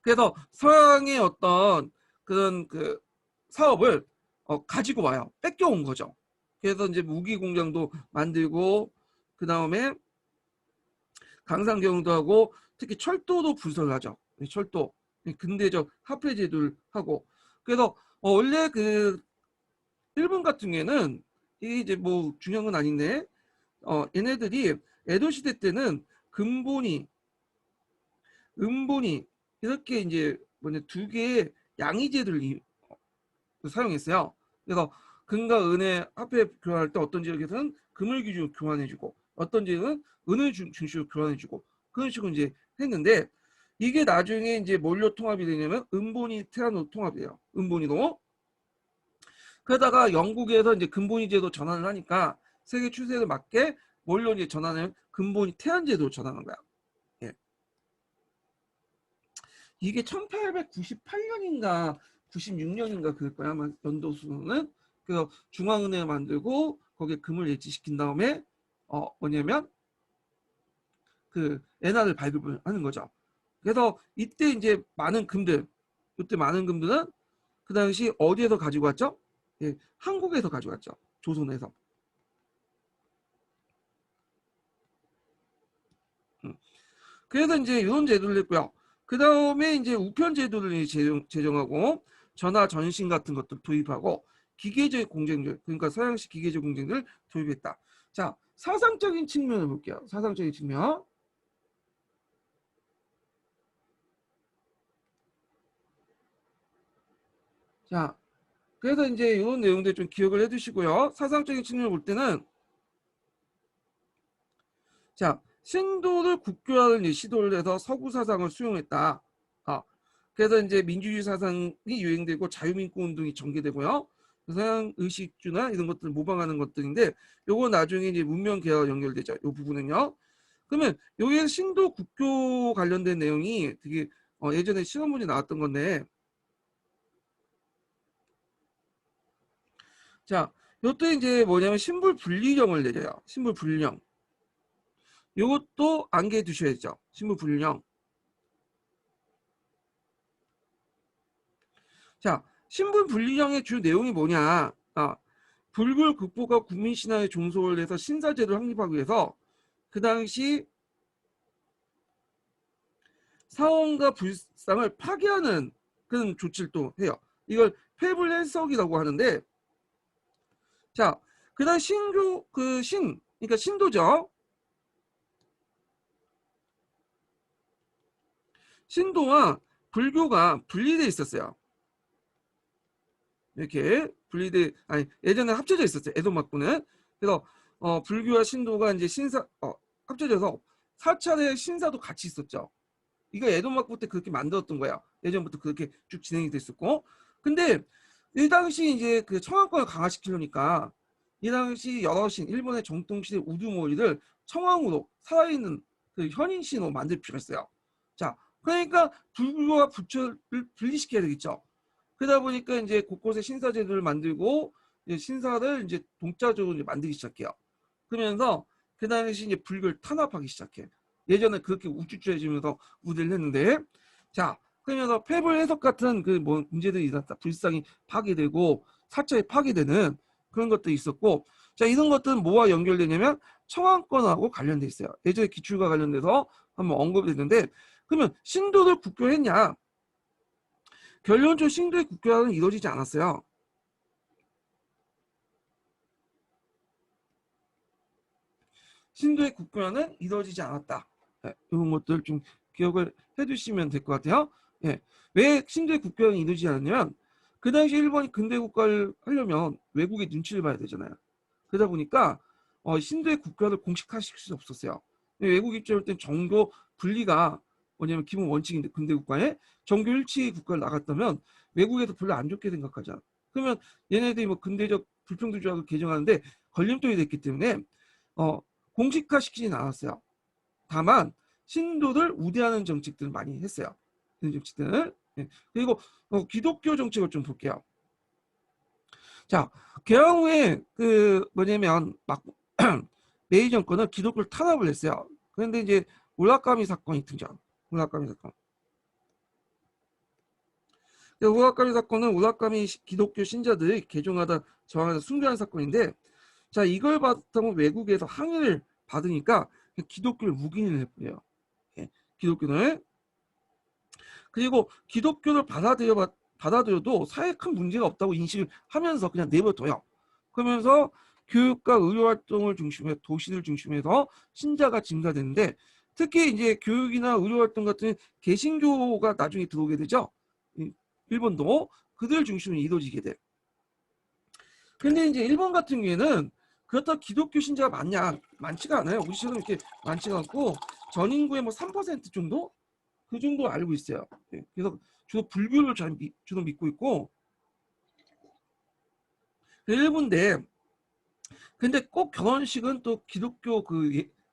그래서 서양의 어떤 그런 그 사업을 가지고 와요. 뺏겨온 거죠. 그래서 이제 무기 공장도 만들고 그 다음에 강상경도 하고 특히 철도도 분석을 하죠. 철도 근대적 화폐 제도를 하고 그래서 원래 그 일본 같은 경우에는 이게 이제 뭐 중요한 건 아닌데 얘네들이 에도 시대 때는 금본이 은본이 이렇게 이제 뭐냐 두 개의 양의제도를 사용했어요. 그래서 금과 은의 화폐 교환할 때 어떤 지역에서는 금을 기준으로 교환해주고 어떤 지역은 은을 중심으로 교환해주고 그런 식으로 이제 했는데 이게 나중에 이제 뭘로 통합이 되냐면 은본이 테란으로 통합이 돼요. 은본이로. 그러다가 영국에서 이제 금본위 제도 전환을 하니까 세계 추세를 맞게 뭘로 이제 전환을 금본위 태안 제도로 전환한 거야. 예. 이게 1898년인가 96년인가 그럴 거야 아마 연도수는. 그래서 중앙은행을 만들고 거기에 금을 예치시킨 다음에 뭐냐면 그 엔화를 발급을 하는 거죠. 그래서 이때 이제 많은 금들, 이때 많은 금들은 그 당시 어디에서 가지고 왔죠? 예, 한국에서 가져왔죠. 조선에서. 그래서 이제 이런 제도를 했고요. 그 다음에 이제 우편 제도를 제정하고 전화 전신 같은 것들 도입하고 기계적 공정들, 그러니까 서양식 기계적 공정들을 도입했다. 자, 사상적인 측면을 볼게요. 사상적인 측면. 자, 그래서 이제 이런 내용들 좀 기억을 해두시고요. 사상적인 측면을 볼 때는 자, 신도를 국교화를 시도를 해서 서구 사상을 수용했다. 그래서 이제 민주주의 사상이 유행되고 자유민권 운동이 전개되고요. 서양 의식주나 이런 것들 모방하는 것들인데 요거 나중에 이제 문명 개혁 연결되죠. 요 부분은요. 그러면 여기에 신도 국교 관련된 내용이 되게 예전에 시험 문제 나왔던 건데 자, 요때 이제 뭐냐면 신불 분리령을 내려요. 신불 분리령. 요것도 안개에 두셔야죠. 신불 분리령. 자, 신분 분리령의 주 내용이 뭐냐? 불굴 극보가 국민신화의 종속을 해서 신사제도를 확립하기 위해서 그 당시 사원과 불상을 파괴하는 그런 조치를 또 해요. 이걸 폐불해석이라고 하는데, 자, 그다음 그러니까 신도죠. 신도와 불교가 분리돼 있었어요. 이렇게 아니 예전에 합쳐져 있었어요. 에도막구는. 그래서 불교와 신도가 이제 합쳐져서 사찰의 신사도 같이 있었죠. 이거 에도막구 때 그렇게 만들었던 거야. 예전부터 그렇게 쭉 진행이 됐었고. 근데 이 당시 이제 그 청왕권을 강화시키려니까 이 당시 여러 신, 일본의 정통시대 우두머리를 청왕으로 살아있는 그 현인신으로 만들 필요가 있어요. 자, 그러니까 불교와 부처를 분리시켜야 되겠죠. 그러다 보니까 이제 곳곳에 신사제도를 만들고 이제 신사를 이제 동자적으로 이제 만들기 시작해요. 그러면서 그 당시 이제 불교를 탄압하기 시작해. 예전에 그렇게 우쭈쭈해지면서 우대를 했는데, 자, 그러면서 폐불 해석 같은 그 뭐 문제들이 일어났다. 불상이 파괴되고 사찰이 파괴되는 그런 것도 있었고, 자, 이런 것들은 뭐와 연결되냐면 청왕권하고 관련돼 있어요. 예전에 기출과 관련돼서 한번 언급됐는데, 그러면 신도를 국교했냐? 결론적으로 신도의 국교화는 이루어지지 않았어요. 신도의 국교화는 이루어지지 않았다. 네, 이런 것들 좀 기억을 해두시면 될 것 같아요. 예. 왜 신도의 국교화는 이루어지지 않았냐면 그 당시 일본이 근대 국가를 하려면 외국의 눈치를 봐야 되잖아요. 그러다 보니까 신도의 국교화를 공식화시킬 수 없었어요. 외국 입장일 땐 정교 분리가 뭐냐면 기본 원칙인데 근대 국가에 정교 일치 국가를 나갔다면 외국에서 별로 안 좋게 생각하잖아. 그러면 얘네들이 뭐 근대적 불평등 조약을 개정하는데 걸림돌이 됐기 때문에 어, 공식화시키진 않았어요. 다만 신도를 우대하는 정책들을 많이 했어요. 이런 정책들. 예. 그리고 기독교 정책을 좀 볼게요. 자, 개항 후에 그 뭐냐면 막 메이 정권은 기독교를 탄압을 했어요. 그런데 이제 우라카미 사건이 등장. 우라카미 사건. 우라카미 사건은 우라카미 기독교 신자들이 개종하다 저항하다 순교한 사건인데, 자, 이걸 바탕으로 외국에서 항의를 받으니까 기독교를 묵인을 해버려요. 예, 기독교는. 그리고 기독교를 받아들여도 사회에 큰 문제가 없다고 인식을 하면서 그냥 내버려둬요. 그러면서 교육과 의료 활동을 중심해 도시를 중심해서 신자가 증가되는데, 특히 이제 교육이나 의료 활동 같은 개신교가 나중에 들어오게 되죠. 일본도 그들 중심으로 이루어지게 돼. 근데 이제 일본 같은 경우에는 그렇다고 기독교 신자가 많지가 않아요. 우리처럼 이렇게 많지가 않고 전 인구의 뭐 3% 정도 그 정도 알고 있어요. 그래서 주로 불교를 주로 믿고 있고 일본인데, 근데 꼭 결혼식은 또 기독교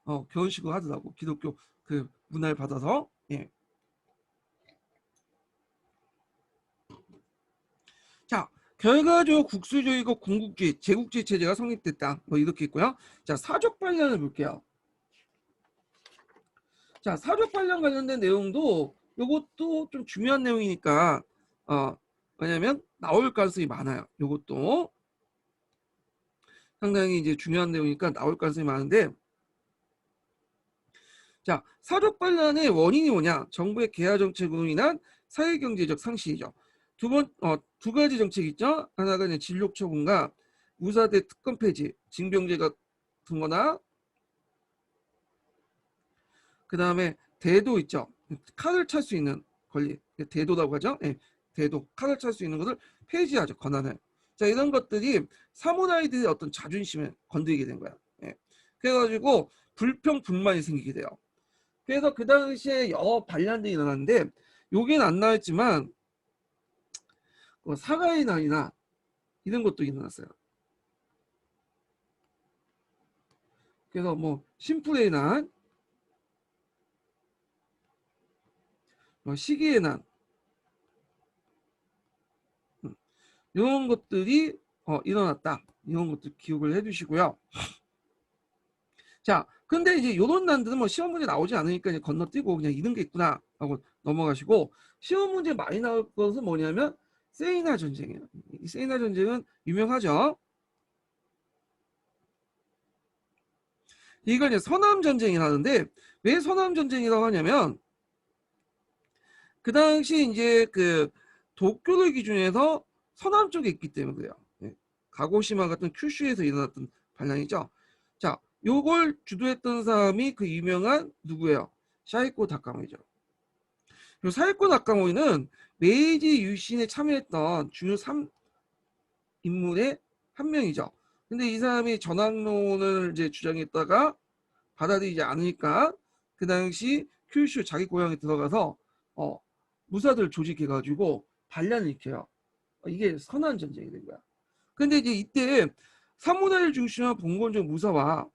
결혼식을 하더라고. 기독교 그 문화를 받아서. 예. 결과적으로 국수주의고 군국주의, 제국주의 체제가 성립됐다. 뭐 이렇게 있고요. 자, 사족 반란을 볼게요. 자, 사족 반란 관련된 내용도 요것도 좀 중요한 내용이니까 왜냐면 나올 가능성이 많아요. 요것도 상당히 이제 중요한 내용이니까 나올 가능성이 많은데, 자, 사족 반란의 원인이 뭐냐? 정부의 개화 정책으로 인한 사회 경제적 상실이죠. 두 가지 정책이 있죠. 하나가 이제 진록 처분과 무사대 특권 폐지, 징병제 같은 거나, 그 다음에 대도 있죠. 칼을 찰 수 있는 권리, 대도라고 하죠. 네, 대도, 칼을 찰 수 있는 것을 폐지하죠. 권한을. 자, 이런 것들이 사무라이들의 어떤 자존심을 건드리게 된 거야. 네. 그래가지고 불평, 불만이 생기게 돼요. 그래서 그 당시에 여러 반란들이 일어났는데, 여기는 안 나왔지만 사가의 난이나 이런 것도 일어났어요. 그래서 뭐 심플의 난, 시기의 난, 이런 것들이 일어났다. 이런 것들 기억을 해주시고요. 자, 근데 이제 이런 난들은 뭐 시험 문제 나오지 않으니까 이제 건너뛰고 그냥 이런 게 있구나 하고 넘어가시고, 시험 문제 많이 나올 것은 뭐냐면 세이나 전쟁이에요. 이 세이나 전쟁은 유명하죠. 이걸 이제 서남 전쟁이라는데, 왜 서남 전쟁이라고 하냐면 그 당시 이제 그 도쿄를 기준해서 서남 쪽에 있기 때문에 그래요. 네. 가고시마 같은 큐슈에서 일어났던 반란이죠. 자, 요걸 주도했던 사람이 그 유명한 누구예요? 사이코 다카모이죠. 사이코 다카모이는 메이지 유신에 참여했던 주요 3인물의 한 명이죠. 근데 이 사람이 전학론을 이제 주장했다가 받아들이지 않으니까 그 당시 큐슈 자기 고향에 들어가서 무사들 조직해가지고 반란을 일으켜요. 이게 선한 전쟁이 된 거야. 근데 이제 이때 사무라이를 중심한 봉건적 무사와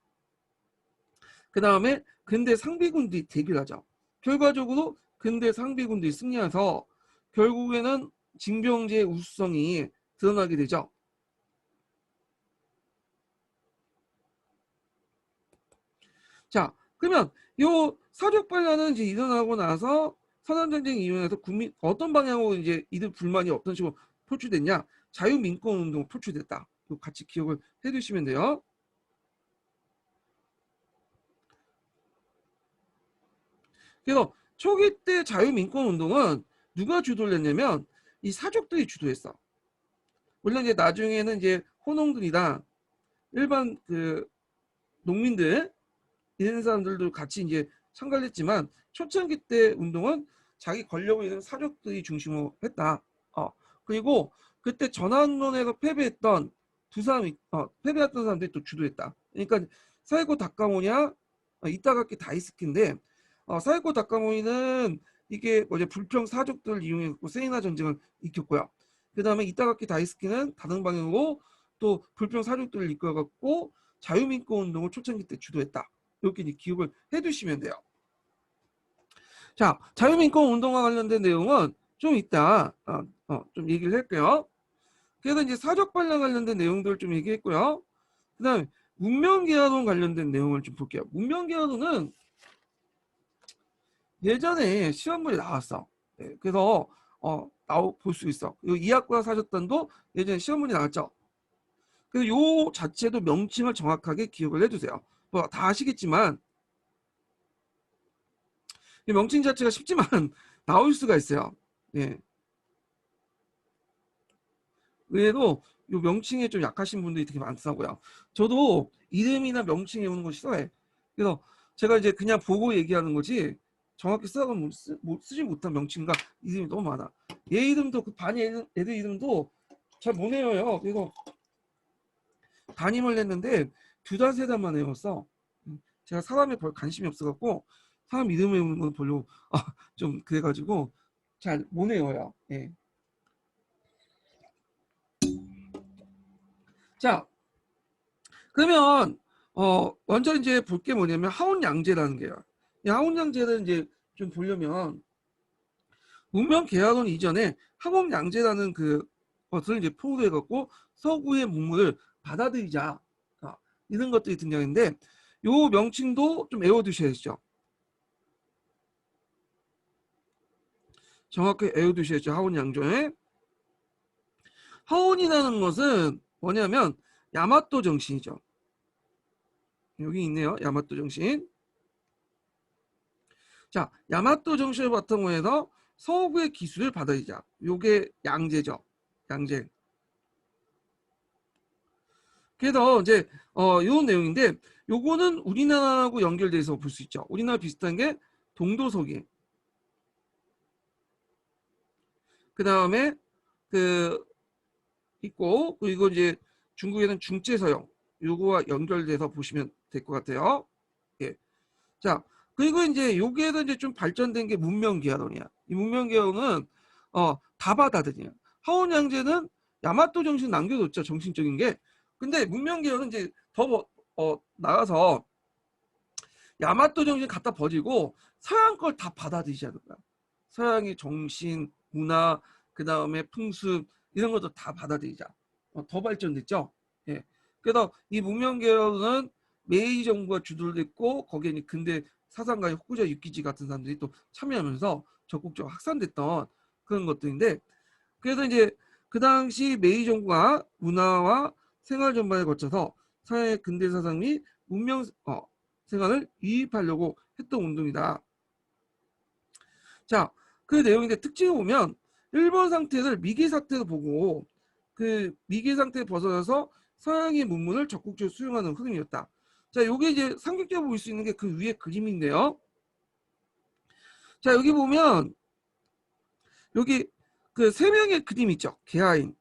그 다음에 근대 상비군들이 대결하죠. 결과적으로 근대 상비군들이 승리해서 결국에는 징병제의 우수성이 드러나게 되죠. 자, 그러면 요 사족 반란은 이제 일어나고 나서 선언전쟁 이후에서 국민 어떤 방향으로 이제 이들 불만이 어떤 식으로 표출됐냐? 자유민권 운동 표출됐다. 이거 같이 기억을 해두시면 돼요. 그래서 초기 때 자유민권 운동은 누가 주도를 했냐면 이 사족들이 주도했어. 물론 이제 나중에는 이제 호농들이나 일반 그 농민들 이런 사람들도 같이 이제 참가를 했지만 초창기 때 운동은 자기 권력을 잃은 사족들이 중심으로 했다. 그리고 그때 전환론에서 패배했던 패배했던 사람들이 또 주도했다. 그러니까 사이코 다카모냐 이타가키 다이스키인데 사이코 다카모니는 이게 뭐냐 불평 사족들을 이용해서 세이나 전쟁을 일으켰고요. 그 다음에 이타가키 다이스키는 다른 방향으로 또 불평 사족들을 이끌어갖고 자유민권 운동을 초창기 때 주도했다. 이렇게 기억을 해두시면 돼요. 자, 자유민권 운동과 관련된 내용은 좀 이따 좀 얘기를 할게요. 그래서 이제 사족 반란 관련된 내용들을 좀 얘기했고요. 그다음에 문명개화론 관련된 내용을 좀 볼게요. 문명개화론은 예전에 시험문에 나왔어. 네, 그래서 볼 수 있어. 이학과 사절단도 예전에 시험문에 나왔죠. 그래서 요 자체도 명칭을 정확하게 기억을 해두세요. 뭐 다 아시겠지만 이 명칭 자체가 쉽지만 나올 수가 있어요. 예. 의외로 이 명칭에 좀 약하신 분들이 되게 많더라고요. 저도 이름이나 명칭 외우는 거 싫어해. 그래서 제가 이제 그냥 보고 얘기하는 거지 정확히 쓰지 못한 명칭과 이름이 너무 많아. 얘 이름도 그 반 애들 이름도 잘 못 외워요. 그래서 담임을 했는데 2달 3달만 외웠어. 제가 사람에 별 관심이 없어갖고 사람 이름 외우는 건 별로 좀 그래가지고 잘 못 외워요. 예. 자, 그러면 먼저 이제 볼 게 뭐냐면 하온양제라는 게요. 이 하온양제를 이제 좀 보려면 문명 개화론 이전에 하온양제라는 그 것을 이제 포로해 갖고 서구의 문물을 받아들이자. 이런 것들이 등장했는데 요 명칭도 좀 외워두셔야죠. 정확히 외워두셔야죠. 하원 양조에. 하원이라는 것은 뭐냐면 야마토 정신이죠. 여기 있네요. 야마토 정신. 자, 야마토 정신을 바탕으로 해서 서구의 기술을 받아들이자. 요게 양제죠. 양제. 그래서 이제 요 내용인데 요거는 우리나라하고 연결돼서 볼 수 있죠. 우리나라 비슷한 게 동도서기. 그 다음에 그 있고 그리고 이제 중국에는 중제서영 요거와 연결돼서 보시면 될 것 같아요. 예. 자, 그리고 이제 여기에서 이제 좀 발전된 게 문명개혁이야. 이 문명개혁은 다 받아들여요. 하원양제는 야마토 정신 남겨뒀죠. 정신적인 게. 근데 문명개혁은 이제 더 나가서 야마토 정신 갖다 버리고 서양 걸 다 받아들이자는 거야. 서양의 정신, 문화, 그 다음에 풍습 이런 것도 다 받아들이자. 더 발전됐죠. 예. 그래서 이 문명개혁은 메이지 정부가 주도를 했고 거기에 근대 사상가인 후쿠자 유키지 같은 사람들이 또 참여하면서 적극적으로 확산됐던 그런 것들인데 그래서 이제 그 당시 메이지 정부가 문화와 생활 전반에 거쳐서 사회의 근대 사상 및 문명 생활을 유입하려고 했던 운동이다. 자, 그 내용인데 특징을 보면 일본 상태를 미개 상태로 보고 그 미개 상태에 벗어나서 서양의 문물을 적극적으로 수용하는 흐름이었다. 자, 요게 이제 삼각형으로 볼 수 있는 게 그 위에 그림인데요. 자, 여기 보면 여기 그 세 명의 그림 있죠. 개하인,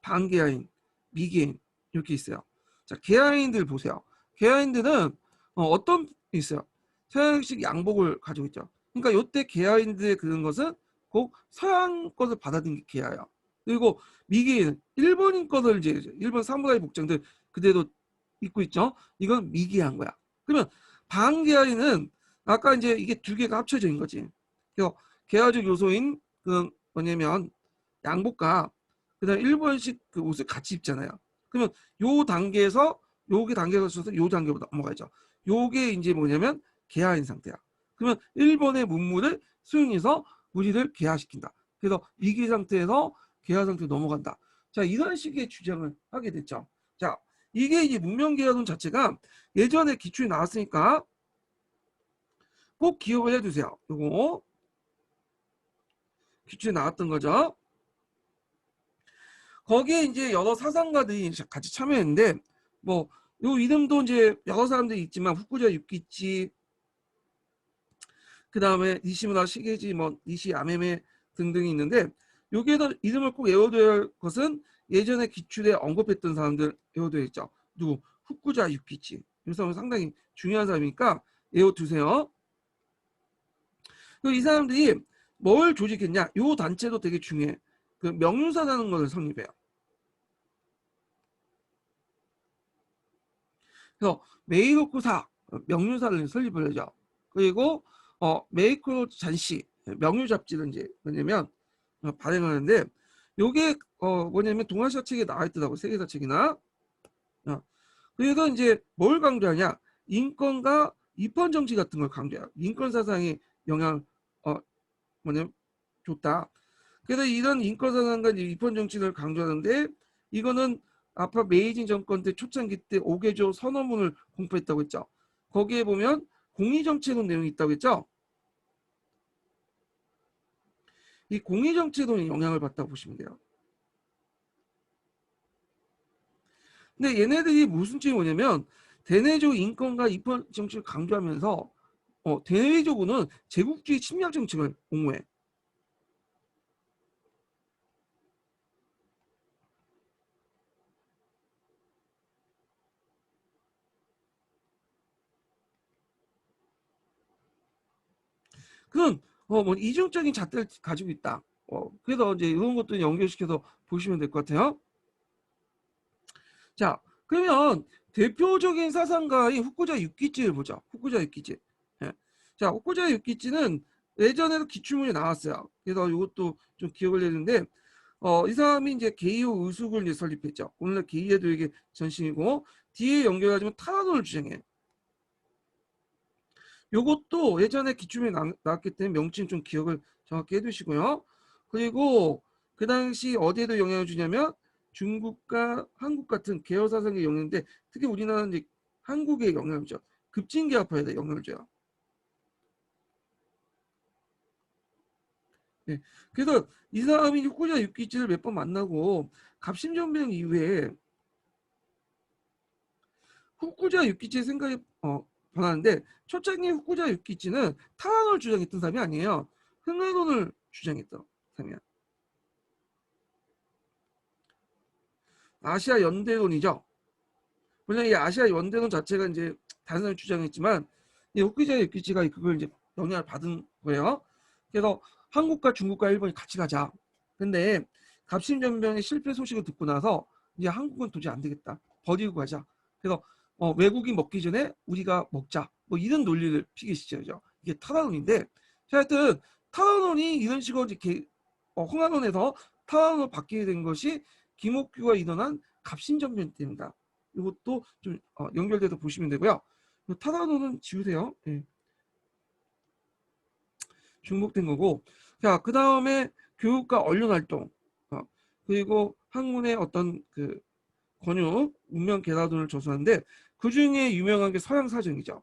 반개하인, 미개인 이렇게 있어요. 자, 개하인들 보세요. 개하인들은 어떤 있어요? 서양식 양복을 가지고 있죠. 그러니까 요때 개하인들의 그런 것은 꼭 서양 것을 받아들인 게 개하예요. 그리고 미개인, 일본인 것을 이제 일본 사무라이 복장들 그대로 입고 있죠. 이건 미개한 거야. 그러면 반개하인은 아까 이제 이게 두 개가 합쳐져 있는 거지. 그래서 개화적 요소인 그 뭐냐면 양복과 그다음 일본식 그 옷을 같이 입잖아요. 그러면 요 단계에서 요게 단계가 있어서 요 단계보다 넘어가죠. 요게 이제 뭐냐면 개화인 상태야. 그러면 일본의 문물을 수용해서 우리를 개화시킨다. 그래서 위기 상태에서 개화 상태로 넘어간다. 자, 이런 식의 주장을 하게 됐죠. 자, 이게 이제 문명개혁론 자체가 예전에 기출이 나왔으니까 꼭 기억을 해두세요. 요거 기출에 나왔던 거죠. 거기에 이제 여러 사상가들이 같이 참여했는데 뭐 요 이름도 이제 여러 사람들이 있지만 후쿠자 유키치 그 다음에 니시무라 시게지 뭐 니시 아메메 등등이 있는데 여기에서 이름을 꼭 외워둬야 할 것은 예전에 기출에 언급했던 사람들 외워둬야 있죠. 누구? 후쿠자 유키치. 이 사람은 상당히 중요한 사람이니까 외워두세요. 이 사람들이 뭘 조직했냐? 요 단체도 되게 중요해. 그 명유사라는 것을 성립해요. 그래서 메이로쿠사 명유사를 설립을 하죠. 그리고 메이크로 잔시 명유 잡지를 이제 뭐냐면 발행하는데 요게 뭐냐면 동아시아 책에 나와 있더라고. 세계사 책이나. 그래서 이제 뭘 강조하냐? 인권과 입헌 정치 같은 걸 강조해요. 인권 사상에 영향을 뭐냐면 줬다. 그래서 이런 인권 사상과 입헌 정치를 강조하는데 이거는 아파 메이지 정권 때 초창기 때 5개조 선언문을 공포했다고 했죠. 거기에 보면 공의정치론 내용이 있다고 했죠. 이 공의정치론이 영향을 받다고 보시면 돼요. 근데 얘네들이 무슨 뜻이 뭐냐면 대내적 인권과 입헌 정치를 강조하면서 대내적으로는 제국주의 침략 정책을 옹호해. 그런 뭐 이중적인 잣대를 가지고 있다. 그래서 이제 이런 것도 연결시켜서 보시면 될 것 같아요. 자, 그러면 대표적인 사상가인 후쿠자 유키치를 보죠. 후쿠자 유키치. 예. 자, 후쿠자 유키치는 예전에도 기출문제 나왔어요. 그래서 이것도 좀 기억을 했는데 이 사람이 이제 게이오 의숙을 이제 설립했죠. 오늘날 게이의 도에게 전신이고 뒤에 연결하자면 타라논을 주장해. 요것도 예전에 기출에 나왔기 때문에 명칭 좀 기억을 정확히 해두시고요. 그리고 그 당시 어디에도 영향을 주냐면 중국과 한국 같은 계열 사상의 영향인데 특히 우리나라는 이제 한국에 영향을 줘. 급진계합화에 영향을 줘요. 네. 그래서 이 사람이 후쿠자 유키치를 몇 번 만나고 갑신전병 이후에 후쿠자 유키치의 생각이 변하는데 초창기 후쿠자 유키치는 타란을 주장했던 사람이 아니에요. 흥하론을 주장했던 사람이야. 아시아 연대론이죠. 물론 이 아시아 연대론 자체가 이제 다른 사람이 주장했지만 이 후쿠자 유키치가 그걸 이제 영향을 받은 거예요. 그래서 한국과 중국과 일본이 같이 가자. 근데 갑신전병의 실패 소식을 듣고 나서 이제 한국은 도저히 안 되겠다. 버리고 가자. 그래서 외국이 먹기 전에 우리가 먹자. 뭐 이런 논리를 피기 시작하죠. 이게 타라논인데 하여튼 타라논이 이런 식으로 이렇게 홍안론에서 타라논으로 바뀌게 된 것이 김옥규가 일어난 갑신전변 때입니다. 이것도 좀 연결돼서 보시면 되고요. 타라논은 지우세요. 예. 중복된 거고. 자, 그 다음에 교육과 언론 활동, 그리고 학문의 어떤 그 권유, 운명 계라돈을 조사하는데 그 중에 유명한 게 서양사전이죠.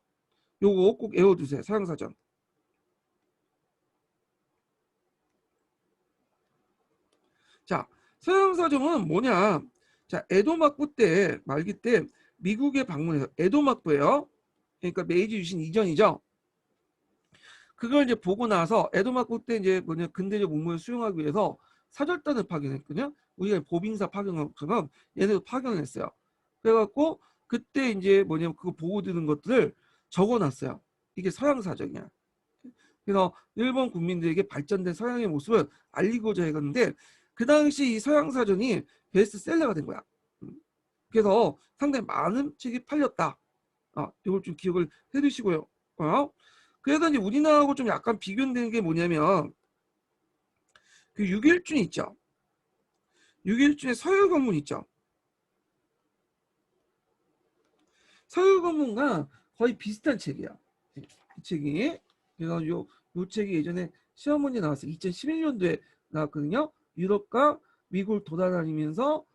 요거 꼭 외워두세요. 서양사전. 자, 서양사전은 뭐냐? 자, 에도 막부 때 말기 때 미국에 방문해서 에도 막부예요. 그러니까 메이지 유신 이전이죠. 그걸 이제 보고 나서 에도 막부 때 이제 뭐냐 근대적 문물을 수용하기 위해서 사절단을 파견했거든요. 우리가 보빙사 파견한 것처럼 얘네도 파견을 했어요. 그래갖고 그때 이제 뭐냐면 그거 보고 드는 것들을 적어놨어요. 이게 서양 사정이야. 그래서 일본 국민들에게 발전된 서양의 모습을 알리고자 했는데 그 당시 이 서양 사전이 베스트셀러가 된 거야. 그래서 상당히 많은 책이 팔렸다. 이걸 좀 기억을 해두시고요. 그래서 이제 우리나라하고 좀 약간 비교되는 게 뭐냐면 그 6.1준 있죠. 6.1준의 서울건문 있죠. 서울건문과 거의 비슷한 책이야. 이 책이. 그래서 요 책이 예전에 시험 문제 나왔어요. 2011년도에 나왔거든요. 유럽과 미국을 돌아다니면서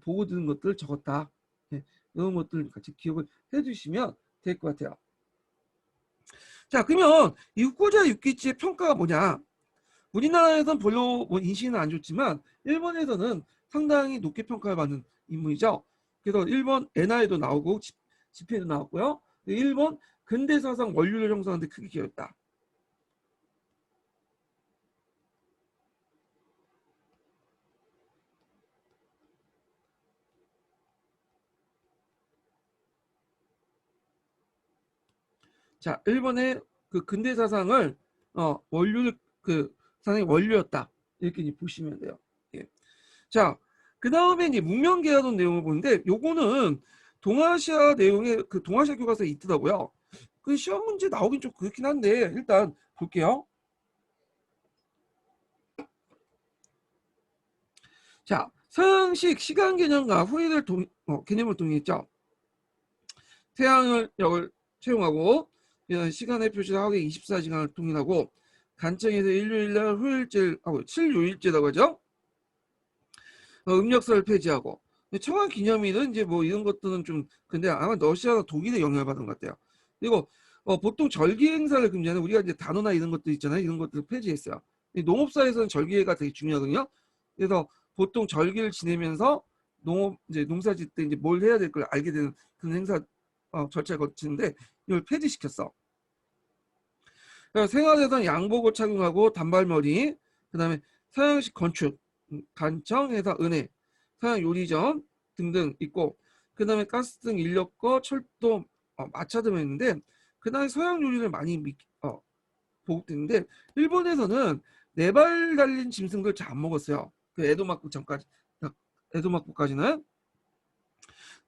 보고 드는 것들을 적었다. 네, 이런 것들 같이 기억을 해주시면 될 것 같아요. 자, 그러면 이 후쿠자 유키치의 평가가 뭐냐? 우리나라에서는 별로 뭐 인식은 안 좋지만 일본에서는 상당히 높게 평가를 받는 인물이죠. 그래서 일본 엔화에도 나오고 지폐도 나왔고요. 일본 근대사상 원류를 형성하는 데 크게 기여했다. 자, 일본의 그 근대사상을 원류를 그 상당히 원류였다. 이렇게 이제 보시면 돼요. 예. 자, 그 다음에 이제 문명계라는 내용을 보는데 요거는 동아시아 내용에 그 동아시아 교과서에 있더라고요. 그 시험 문제 나오긴 좀 그렇긴 한데 일단 볼게요. 자, 서양식 시간 개념과 후리를 개념을 동의했죠. 태양력을 채용하고 시간의 표시를 하루에 24시간을 통일하고 간청에서 일요일날 후일제하고 7요일제라고 하죠. 음력설을 폐지하고 청원 기념일은 이제 뭐 이런 것들은 좀 근데 아마 러시아나 독일의 영향을 받은 것 같아요. 그리고 보통 절기 행사를 금지하는 우리가 이제 단오나 이런 것들 있잖아요. 이런 것들을 폐지했어요. 농업사에서는 절기가 되게 중요하거든요. 그래서 보통 절기를 지내면서 농업 이제 농사 짓 때 이제 뭘 해야 될 걸 알게 되는 그런 행사 절차를 거치는데 이걸 폐지시켰어. 생활에서는 양복을 착용하고 단발머리, 그다음에 서양식 건축, 간청에서 은혜, 서양 요리점 등등 있고, 그다음에 가스 등 인력거, 철도, 마차 등이 있는데, 그다음에 서양 요리를 많이 보급됐는데, 일본에서는 네 발 달린 짐승들 잘 안 먹었어요. 그 에도막부 전까지, 에도막부까지는.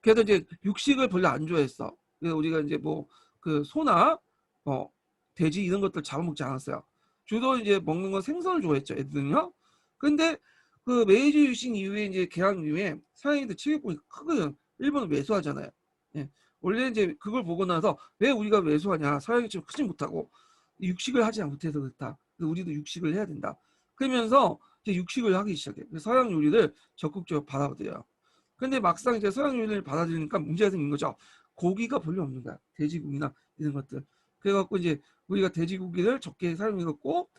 그래서 이제 육식을 별로 안 좋아했어. 그래서 우리가 이제 뭐 그 소나 돼지 이런 것들 잡아먹지 않았어요. 주로 이제 먹는 건 생선을 좋아했죠, 애들은요. 근데 그 메이지 유신 이후에 이제 개항 이후에 서양인들 체육복이 크거든. 일본은 왜소하잖아요. 예. 원래 이제 그걸 보고 나서 왜 우리가 왜소하냐? 서양인처럼 크지 못하고 육식을 하지 못해서 그렇다. 그래서 우리도 육식을 해야 된다. 그러면서 이제 육식을 하기 시작해. 서양 요리를 적극적으로 받아들여요. 근데 막상 이제 서양 요리를 받아들이니까 문제가 생긴 거죠. 고기가 별로 없는 거야. 돼지고기나 이런 것들. 그래갖고 이제 우리가 돼지고기를 적게 사용해갖고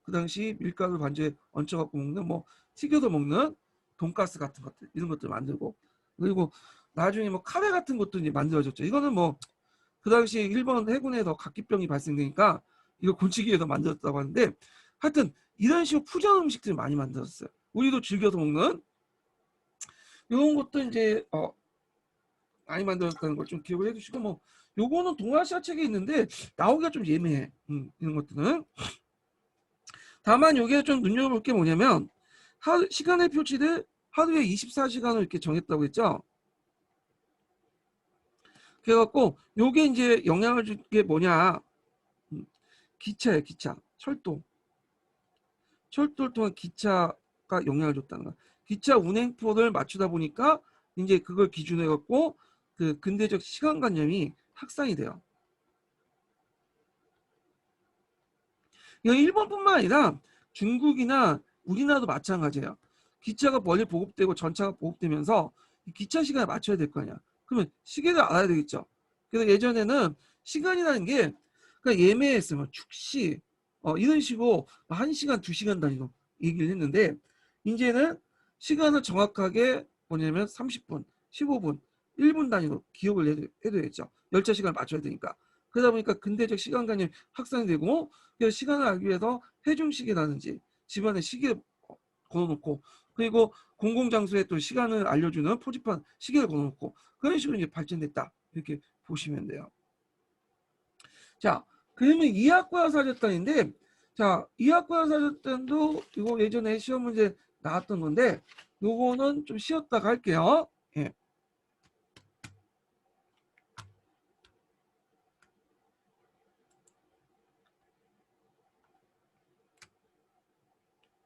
그 당시 밀가루 반죽에 얹혀갖고 먹는 뭐 튀겨서 먹는 돈가스 같은 것들 이런 것들 만들고 그리고 나중에 뭐 카레 같은 것도 이제 만들어졌죠. 이거는 뭐 그 당시 일본 해군에서 각기병이 발생되니까 이거 곤치기 위해서 만들었다고 하는데 하여튼 이런 식으로 푸전 음식들을 많이 만들었어요. 우리도 즐겨서 먹는 이런 것도 이제 많이 만들었다는 걸 좀 기억을 해주시고 뭐 요거는 동아시아 책에 있는데 나오기가 좀 예매해. 이런 것들은. 다만 여기에 좀 눈여겨볼 게 뭐냐면 시간의 표시를 하루에 24시간을 이렇게 정했다고 했죠. 그래갖고 요게 이제 영향을 줄 게 뭐냐. 기차예요. 기차. 철도를 통한 기차가 영향을 줬다는 거야. 기차 운행표를 맞추다 보니까 이제 그걸 기준으로 해갖고 그 근대적 시간관념이 확산이 돼요. 이건 일본뿐만 아니라 중국이나 우리나라도 마찬가지예요. 기차가 멀리 보급되고 전차가 보급되면서 기차 시간에 맞춰야 될 거 아니야. 그러면 시계를 알아야 되겠죠. 그래서 예전에는 시간이라는 게 그냥 예매했으면 축시 이런 식으로 1시간, 2시간 단위로 얘기를 했는데 이제는 시간을 정확하게 뭐냐면 30분, 15분, 1분 단위로 기억을 해둬야겠죠. 열차 시간을 맞춰야 되니까. 그러다 보니까 근대적 시간관념이 확산이 되고 그래서 시간을 알기 위해서 해중시계라든지 집안에 시계를 걸어놓고 그리고 공공장소에 또 시간을 알려주는 표지판 시계를 걸어놓고 그런 식으로 이제 발전됐다 이렇게 보시면 돼요. 자, 그러면 이학과 사절단인데 자, 이학과 사절단도 이거 예전에 시험 문제 나왔던 건데 요거는 좀 쉬었다가 할게요. 예.